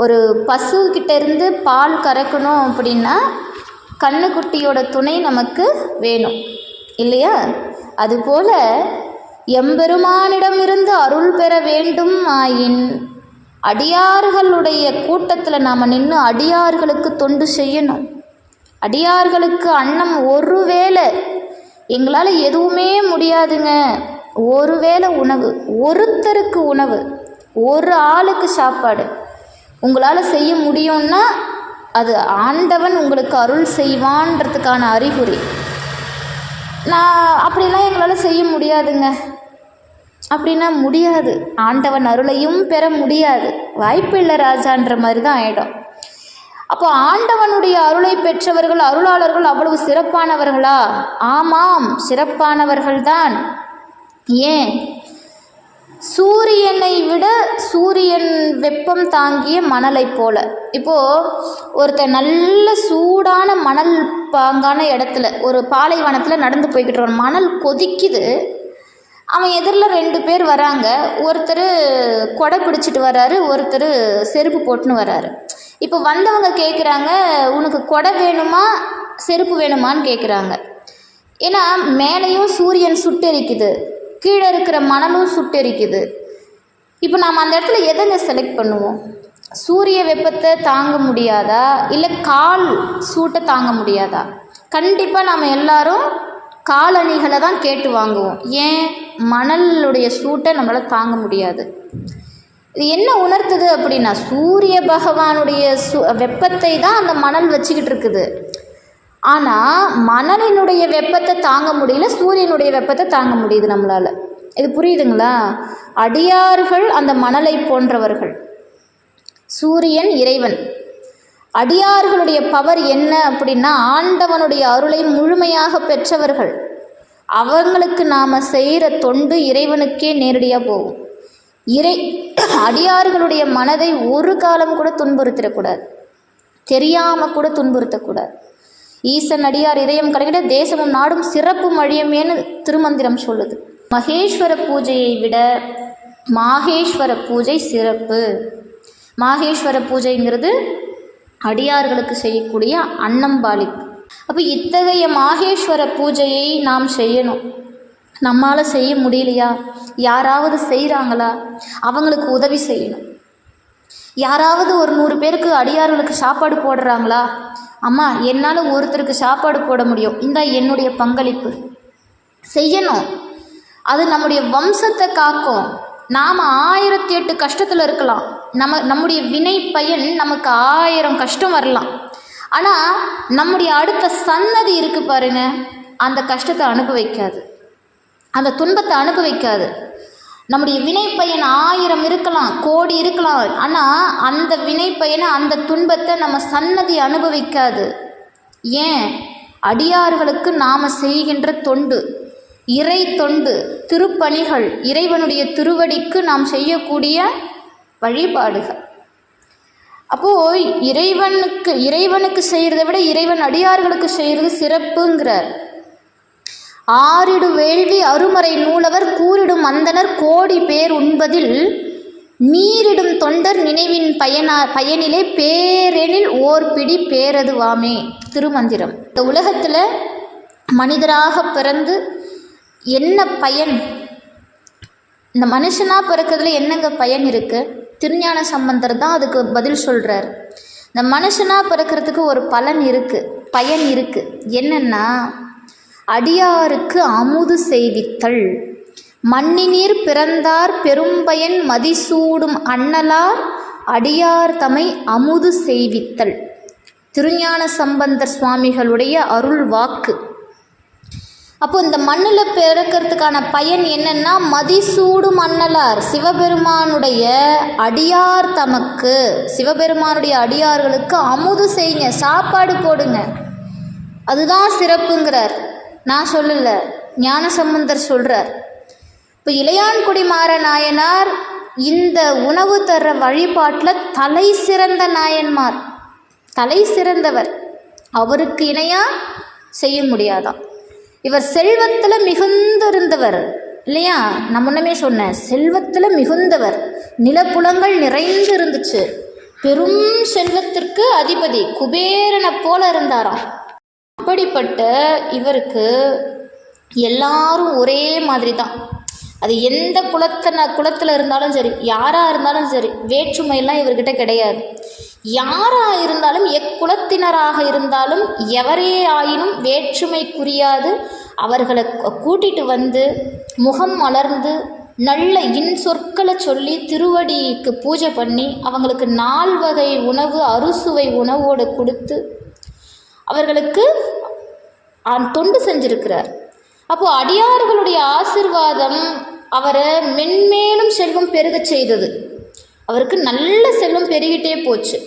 ஒரு பசுக்கிட்ட இருந்து பால் கறக்கணும் அப்படின்னா கண்ணுக்குட்டியோட துணை நமக்கு வேணும் இல்லையா? அதுபோல் எம்பெருமானிடமிருந்து அருள் பெற வேண்டும் ஆயின் அடியார்களுடைய கூட்டத்தில் நாம் நின்று அடியார்களுக்கு தொண்டு செய்யணும். அடியார்களுக்கு அன்னம் ஒருவேளை, எங்களால் எதுவுமே முடியாதுங்க, ஒருவேளை உணவு, ஒருத்தருக்கு உணவு, ஒரு ஆளுக்கு சாப்பாடு உங்களால் செய்ய முடியும்னா அது ஆண்டவன் உங்களுக்கு அருள் செய்வான்றதுக்கான அறிகுறி. அப்படிலாம் எங்களால் செய்ய முடியாதுங்க அப்படின்னா முடியாது, ஆண்டவன் அருளையும் பெற முடியாது, வாய்ப்பு இல்லை ராஜான்ற மாதிரி தான் ஆகிடும். அப்போ ஆண்டவனுடைய அருளை பெற்றவர்கள், அருளாளர்கள் அவ்வளவு சிறப்பானவர்களா? ஆமாம், சிறப்பானவர்கள்தான். ஏன்? சூரியனை விட சூரியன் வெப்பம் தாங்கிய மணலை போல. இப்போது ஒருத்தர் நல்ல சூடான மணல் பாங்கான இடத்துல, ஒரு பாலைவனத்தில் நடந்து போய்கிட்டு வர, மணல் கொதிக்குது. அவன் எதிரில் 2 பேர் வராங்க. ஒருத்தர் கொடை பிடிச்சிட்டு வர்றாரு, ஒருத்தர் செருப்பு போட்டுன்னு வர்றாரு. இப்போ வந்தவங்க கேட்குறாங்க, உனக்கு கொடை வேணுமா செருப்பு வேணுமான்னு கேட்குறாங்க. ஏன்னா மேலேயும் சூரியன் சுட்டெரிக்குது, கீழே இருக்கிற மணலும் சுட்டெரிக்குது. இப்போ நாம் அந்த இடத்துல எதைங்க செலக்ட் பண்ணுவோம்? சூரிய வெப்பத்தை தாங்க முடியாதா, இல்லை கால் சூட்டை தாங்க முடியாதா? கண்டிப்பாக நாம் எல்லாரும் காலணிகளை தான் கேட்டு வாங்குவோம். ஏன்? மணலுடைய சூட்டை நம்மளால் தாங்க முடியாது. இது என்ன உணர்த்துது அப்படின்னா, சூரிய பகவானுடைய வெப்பத்தை தான் அந்த மணல் வச்சுக்கிட்டு இருக்குது. ஆனால் மணலினுடைய வெப்பத்தை தாங்க முடியல, சூரியனுடைய வெப்பத்தை தாங்க முடியுது நம்மளால். இது புரியுதுங்களா? அடியார்கள் அந்த மணலை போன்றவர்கள், சூரியன் இறைவன். அடியார்களுடைய பவர் என்ன அப்படின்னா, ஆண்டவனுடைய அருளை முழுமையாக பெற்றவர்கள். அவங்களுக்கு நாம் செய்கிற தொண்டு இறைவனுக்கே நேரடியாக போகும். அடியார்களுடைய மனதை ஒரு காலம் கூட துன்புறுத்திடக்கூடாது, தெரியாமல் கூட துன்புறுத்தக்கூடாது. ஈசன் அடியார் இதயம் கலங்கிட தேசமும் நாடும் சிறப்பும் அழியுமேன்னு திருமந்திரம் சொல்லுது. மகேஸ்வர பூஜையை விட மாகேஸ்வர பூஜை சிறப்பு. மாகேஸ்வர பூஜைங்கிறது அடியார்களுக்கு செய்யக்கூடிய அன்னம்பாளிப்பு. அப்போ இத்தகைய மாகேஸ்வர பூஜையை நாம் செய்யணும். நம்மால் செய்ய முடியலையா? யாராவது செய்கிறாங்களா? அவங்களுக்கு உதவி செய்யணும். யாராவது ஒரு 100 பேருக்கு அடியார்களுக்கு சாப்பாடு போடுறாங்களா? அம்மா, என்னால் ஒருத்தருக்கு சாப்பாடு போட முடியும், இந்த என்னுடைய பங்களிப்பு செய்யணும். அது நம்முடைய வம்சத்தை காக்கும். நாம் 1008 கஷ்டத்தில் இருக்கலாம், நம்முடைய வினை பயன் நமக்கு 1000 கஷ்டம் வரலாம். ஆனால் நம்முடைய அடுத்த சன்னதி இருக்குது பாருங்க, அந்த கஷ்டத்தை அனுபவிக்காது, அந்த துன்பத்தை அனுபவிக்காது. நம்முடைய வினை பயன் 1000 இருக்கலாம், கோடி இருக்கலாம், ஆனால் அந்த வினை பயனை, அந்த துன்பத்தை நம்ம சன்னதி அனுபவிக்காது. ஏன்? அடியார்களுக்கு நாம் செய்கின்ற தொண்டு, இறை தொண்டு, திருப்பணிகள், இறைவனுடைய திருவடிக்கு நாம் செய்யக்கூடிய வழிபாடுகள். அப்போது இறைவனுக்கு செய்கிறத விட இறைவன் அடியார்களுக்கு செய்கிறது சிறப்புங்கிறார். ஆறிடு வேள்வி அருமறை நூலவர் கூறிடும் அந்தனர் கோடி பேர் உண்பதில் நீரிடும் தொண்டர் நினைவின் பயனிலே பேரெனில் ஓர் பிடி பேரதுவாமே. திருமந்திரம். இந்த உலகத்தில் மனிதராக பிறந்து என்ன பயன்? இந்த மனுஷனாக பிறக்கிறதுல என்னங்க பயன் இருக்குது? திருஞான சம்பந்தர் தான் அதுக்கு பதில் சொல்கிறார். இந்த மனுஷனாக பிறக்கிறதுக்கு ஒரு பலன் இருக்குது, பயன் இருக்குது. என்னென்னா, அடியாருக்கு அமுது செய்வித்தல். மண்ணினீர் பிறந்தார் பெரும்பயன் மதிசூடும் அண்ணலார் அடியார் தமை அமுது செய்வித்தல். திருஞான சம்பந்தர் சுவாமிகளுடைய அருள் வாக்கு. அப்போ இந்த மண்ணில் பிறக்கிறதுக்கான பயன் என்னென்னா, மதிசூடும் அண்ணலார், சிவபெருமானுடைய அடியார் தமக்கு, சிவபெருமானுடைய அடியார்களுக்கு அமுது செய்யுங்க, சாப்பாடு போடுங்க. அதுதான் சிறப்புங்கிறார். நான் சொல்லலை, ஞானசம்பந்தர் சொல்கிறார். இப்போ இளையான்குடி மாற நாயனார் இந்த உணவு தர்ற வழிபாட்டில் தலை சிறந்த நாயன்மார், தலை சிறந்தவர். அவருக்கு இணையாக செய்ய முடியாதான். இவர் செல்வத்தில் மிகுந்திருந்தவர் இல்லையா? நான் முன்னமே சொன்னேன், செல்வத்தில் மிகுந்தவர். நிலப்புலங்கள் நிறைந்து இருந்துச்சு. பெரும் செல்வத்திற்கு அதிபதி, குபேரனை போல இருந்தாராம். அப்படிப்பட்ட இவருக்கு எல்லாரும் ஒரே மாதிரி தான். அது எந்த குலத்தில் இருந்தாலும் சரி, யாராக இருந்தாலும் சரி, வேற்றுமையெல்லாம் இவர்கிட்ட கிடையாது. யாராக இருந்தாலும், எக்குலத்தினராக இருந்தாலும், எவரே ஆயினும் வேற்றுமை புரியாது. அவர்களை கூட்டிகிட்டு வந்து முகம் மலர்ந்து நல்ல இன்சொற்களை சொல்லி திருவடிக்கு பூஜை பண்ணி அவங்களுக்கு 4 வகை உணவு, அறுசுவை உணவோடு கொடுத்து அவர்களுக்கு தொண்டு செஞ்சிருக்கிறார். அப்போது அடியார்களுடைய ஆசிர்வாதம் அவரை மென்மேலும் செல்வம் பெருக செய்தது. அவருக்கு நல்ல செல்வம் பெருகிட்டே போச்சு.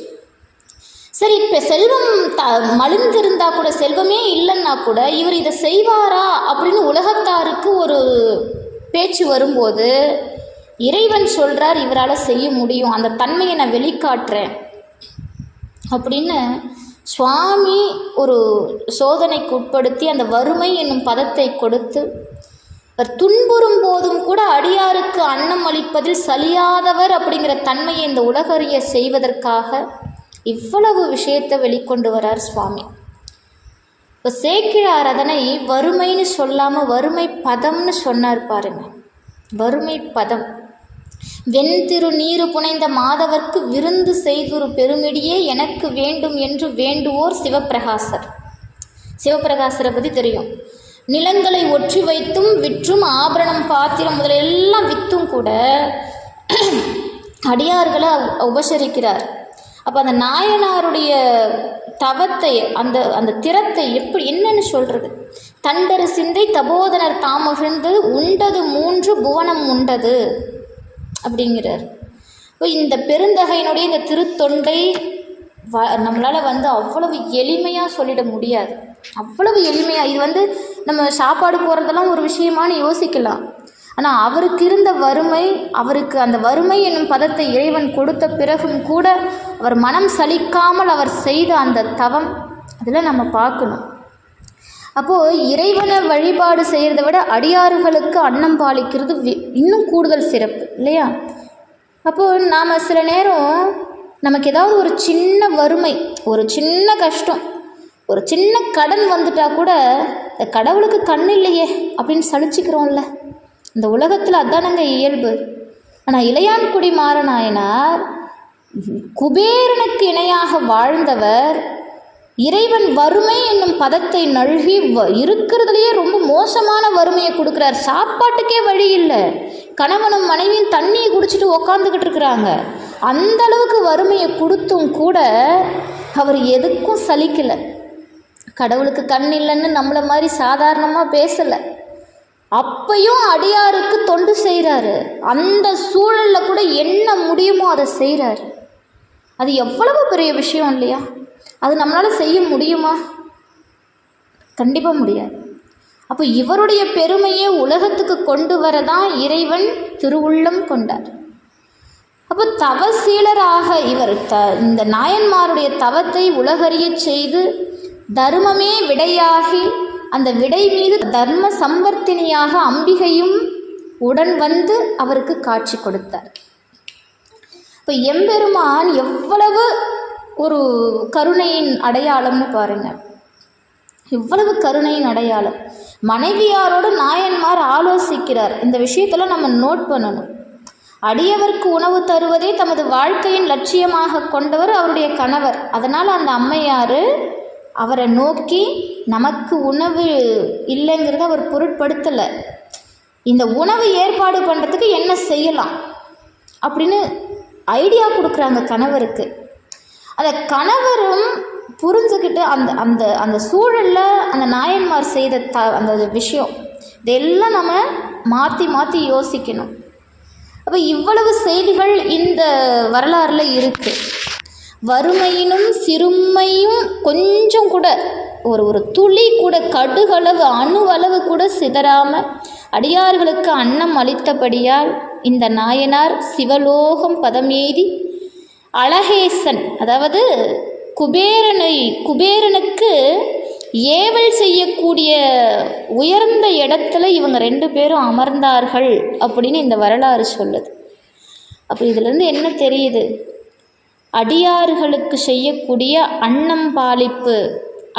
சரி, இப்போ செல்வம் மலிந்திருந்தா கூட, செல்வமே இல்லைன்னா கூட இவர் இதை செய்வாரா அப்படின்னு உலகத்தாருக்கு ஒரு பேச்சு வரும்போது இறைவன் சொல்கிறார், இவரால் செய்ய முடியும், அந்த தன்மையை நான் வெளிக்காட்டுறேன் அப்படின்னு சுவாமி ஒரு சோதனைக்கு உட்படுத்தி அந்த வறுமை என்னும் பதத்தை கொடுத்து, அவர் துன்புறும் போதும் கூட அடியாருக்கு அன்னம் அளிப்பதில் சலியாதவர் அப்படிங்கிற தன்மையை இந்த உலகறிய செய்வதற்காக இவ்வளவு விஷயத்தை வெளிக்கொண்டு வரார் சுவாமி. இப்போ சேக்கிழார் அதனை வறுமைன்னு சொல்லாமல் வறுமை பதம்னு சொன்னார் பாருங்க. வறுமை பதம். வெண்திரு நீரு புனைந்த மாதவர்க்கு விருந்து செய்துரு பெருமிடியே எனக்கு வேண்டும் என்று வேண்டுவோர் சிவப்பிரகாசர். சிவப்பிரகாசரை பற்றி தெரியும். நிலங்களை ஒற்றி வைத்தும் விற்றும் ஆபரணம் பாத்திரம் முதலெல்லாம் விற்றும் கூட அடியார்களை உபசரிக்கிறார். அப்போ அந்த நாயனாருடைய தவத்தை, அந்த அந்த திறத்தை என்னன்னு சொல்கிறது? தண்டரு சிந்தை தபோதனர் தாமகிழ்ந்து உண்டது 3 புவனம் உண்டது அப்படிங்கிறார். இப்போ இந்த பெருந்தகையினுடைய இந்த திருத்தொண்டை நம்மளால் அவ்வளவு எளிமையாக சொல்லிட முடியாது. அவ்வளவு எளிமையாக இது நம்ம சாப்பாடு போகிறதெல்லாம் ஒரு விஷயமானு யோசிக்கலாம். ஆனால் அவருக்கு இருந்த வறுமை, அவருக்கு அந்த வறுமை என்னும் பதத்தை இறைவன் கொடுத்த பிறகும் கூட அவர் மனம் சலிக்காமல் அவர் செய்த அந்த தவம், அதில் நம்ம பார்க்கணும். அப்போது இறைவனை வழிபாடு செய்கிறத விட அடியாறுகளுக்கு அன்னம் பாலிக்கிறது இன்னும் கூடுதல் சிறப்பு இல்லையா? அப்போது நாம் சில நேரம் நமக்கு ஏதாவது ஒரு சின்ன வறுமை, ஒரு சின்ன கஷ்டம், ஒரு சின்ன கடன் வந்துட்டால் கூட இந்த கடவுளுக்கு கண் இல்லையே அப்படின்னு சலிச்சுக்கிறோம்ல. இந்த உலகத்தில் அதானங்க இயல்பு. ஆனால் இளையான்குடி மாறநாயனார் குபேரனுக்கு இணையாக வாழ்ந்தவர். இறைவன் வறுமை என்னும் பதத்தை நல்கி இருக்கிறதுலையே ரொம்ப மோசமான வறுமையை கொடுக்குறார். சாப்பாட்டுக்கே வழி இல்லை, கணவனும் மனைவியும் தண்ணியை குடிச்சிட்டு உக்காந்துக்கிட்டு இருக்கிறாங்க. அந்த அளவுக்கு வறுமையை கொடுத்தும் கூட அவர் எதுக்கும் சலிக்கலை. கடவுளுக்கு கண் இல்லைன்னு நம்மளை மாதிரி சாதாரணமாக பேசலை. அப்பையும் அடியாருக்கு தொண்டு செய்கிறாரு. அந்த சூழலில் கூட என்ன முடியுமோ அதை செய்கிறாரு. அது எவ்வளவு பெரிய விஷயம் இல்லையா? அது நம்மளால் செய்ய முடியுமா? கண்டிப்பாக முடியாது. அப்போ இவருடைய பெருமையை உலகத்துக்கு கொண்டு வரதான் இறைவன் திருவுள்ளம் கொண்டார். அப்போ தவசீலராக இவர் இந்த நாயன்மாருடைய தவத்தை உலகறிய செய்து தர்மமே விடையாகி, அந்த விடை மீது தர்ம சம்பர்த்தினியாக அம்பிகையும் உடன் வந்து அவருக்கு காட்சி கொடுத்தார். இப்போ எம்பெருமான் எவ்வளவு ஒரு கருணையின் அடையாளம்னு பாருங்கள். இவ்வளவு கருணையின் அடையாளம். மனைவியாரோடு நாயன்மார் ஆலோசிக்கிறார். இந்த விஷயத்தெல்லாம் நம்ம நோட் பண்ணணும். அடியவருக்கு உணவு தருவதே தமது வாழ்க்கையின் லட்சியமாக கொண்டவர் அவருடைய கணவர். அதனால் அந்த அம்மையார் அவரை நோக்கி நமக்கு உணவு இல்லைங்கிறத அவர் பொருட்படுத்தலை. இந்த உணவு ஏற்பாடு பண்ணுறதுக்கு என்ன செய்யலாம் அப்படின்னு ஐடியா கொடுக்குறாங்க கணவருக்கு. அந்த கணவரும் புரிஞ்சுக்கிட்டு அந்த அந்த அந்த சூழலில் அந்த நாயன்மார் செய்த அந்த விஷயம் இதெல்லாம் நம்ம மாற்றி மாற்றி யோசிக்கணும். அப்போ இவ்வளவு செய்திகள் இந்த வரலாறில் இருக்குது. வறுமையினும் சிறுமையும் கொஞ்சம் கூட ஒரு துளி கூட, கடுகளவு அணுவளவு கூட சிதறாமல் அடியார்களுக்கு அன்னம் அளித்தபடியால் இந்த நாயனார் சிவலோகம் பதமேறி அழகேசன், அதாவது குபேரனுக்கு ஏவல் செய்யக்கூடிய உயர்ந்த இடத்துல இவங்க 2 பேரும் அமர்ந்தார்கள் அப்படின்னு இந்த வரலாறு சொல்லுது. அப்போ இதிலேருந்து என்ன தெரியுது? அடியார்களுக்கு செய்யக்கூடிய அன்னம் பாலிப்பு,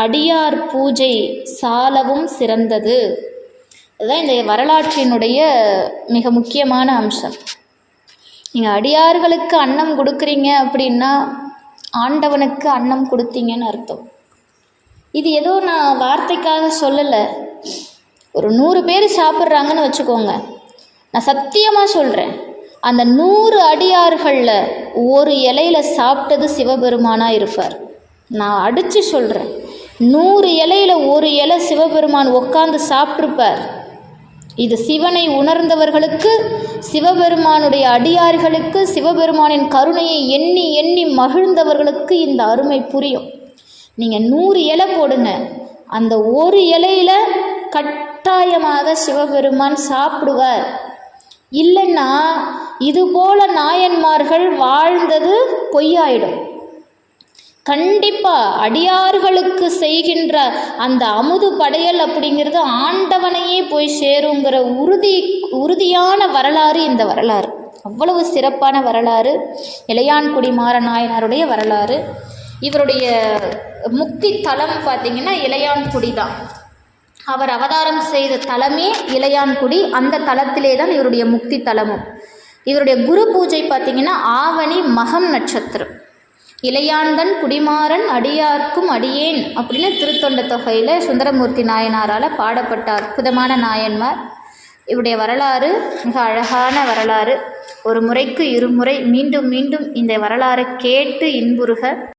அடியார் பூஜை சாலவும் சிறந்தது. அதுதான் இந்த வரலாற்றினுடைய மிக முக்கியமான அம்சம். நீங்கள் அடியார்களுக்கு அன்னம் கொடுக்குறீங்க அப்படின்னா ஆண்டவனுக்கு அன்னம் கொடுத்தீங்கன்னு அர்த்தம். இது ஏதோ நான் வார்த்தைக்காக சொல்லலை. ஒரு 100 பேர் சாப்பிட்றாங்கன்னு வச்சுக்கோங்க. நான் சத்தியமாக சொல்கிறேன், அந்த 100 அடியார்களில் ஒரு இலையில் சாப்பிட்டது சிவபெருமானாக இருப்பார். நான் அடித்து சொல்கிறேன், 100 இலையில் ஒரு இலை சிவபெருமான் உட்காந்து சாப்பிட்ருப்பார். இது சிவனை உணர்ந்தவர்களுக்கு, சிவபெருமானுடைய அடியார்களுக்கு, சிவபெருமானின் கருணையை எண்ணி எண்ணி மகிழ்ந்தவர்களுக்கு இந்த அருமை புரியும். நீங்கள் 100 இலை போடுங்க, அந்த ஒரு இலையில் கட்டாயமாக சிவபெருமான் சாப்பிடுவார். இல்லைன்னா இதுபோல நாயன்மார்கள் வாழ்ந்தது பொய்யாயிடும். கண்டிப்பாக அடியார்களுக்கு செய்கின்ற அந்த அமுது படையல் அப்படிங்கிறது ஆண்டவனையே போய் சேருங்கிற உறுதியான வரலாறு இந்த வரலாறு. அவ்வளவு சிறப்பான வரலாறு இளையான்குடி மாறநாயனாருடைய வரலாறு. இவருடைய முக்தி தலம் பார்த்திங்கன்னா இளையான்குடி தான். அவர் அவதாரம் செய்த தலமே இளையான்குடி. அந்த தலத்திலே தான் இவருடைய முக்தி தலமும். இவருடைய குரு பூஜை பார்த்திங்கன்னா ஆவணி மகம் நட்சத்திரம். இளையாந்தன் குடிமாறன் அடியார்க்கும் அடியேன் அப்படின்னு திருத்தொண்ட தொகையில் சுந்தரமூர்த்தி நாயனாரால் பாடப்பட்ட அற்புதமான நாயன்மார். இவருடைய வரலாறு மிக அழகான வரலாறு. ஒரு முறைக்கு இருமுறை மீண்டும் மீண்டும் இந்த வரலாறை கேட்டு இன்புறுக.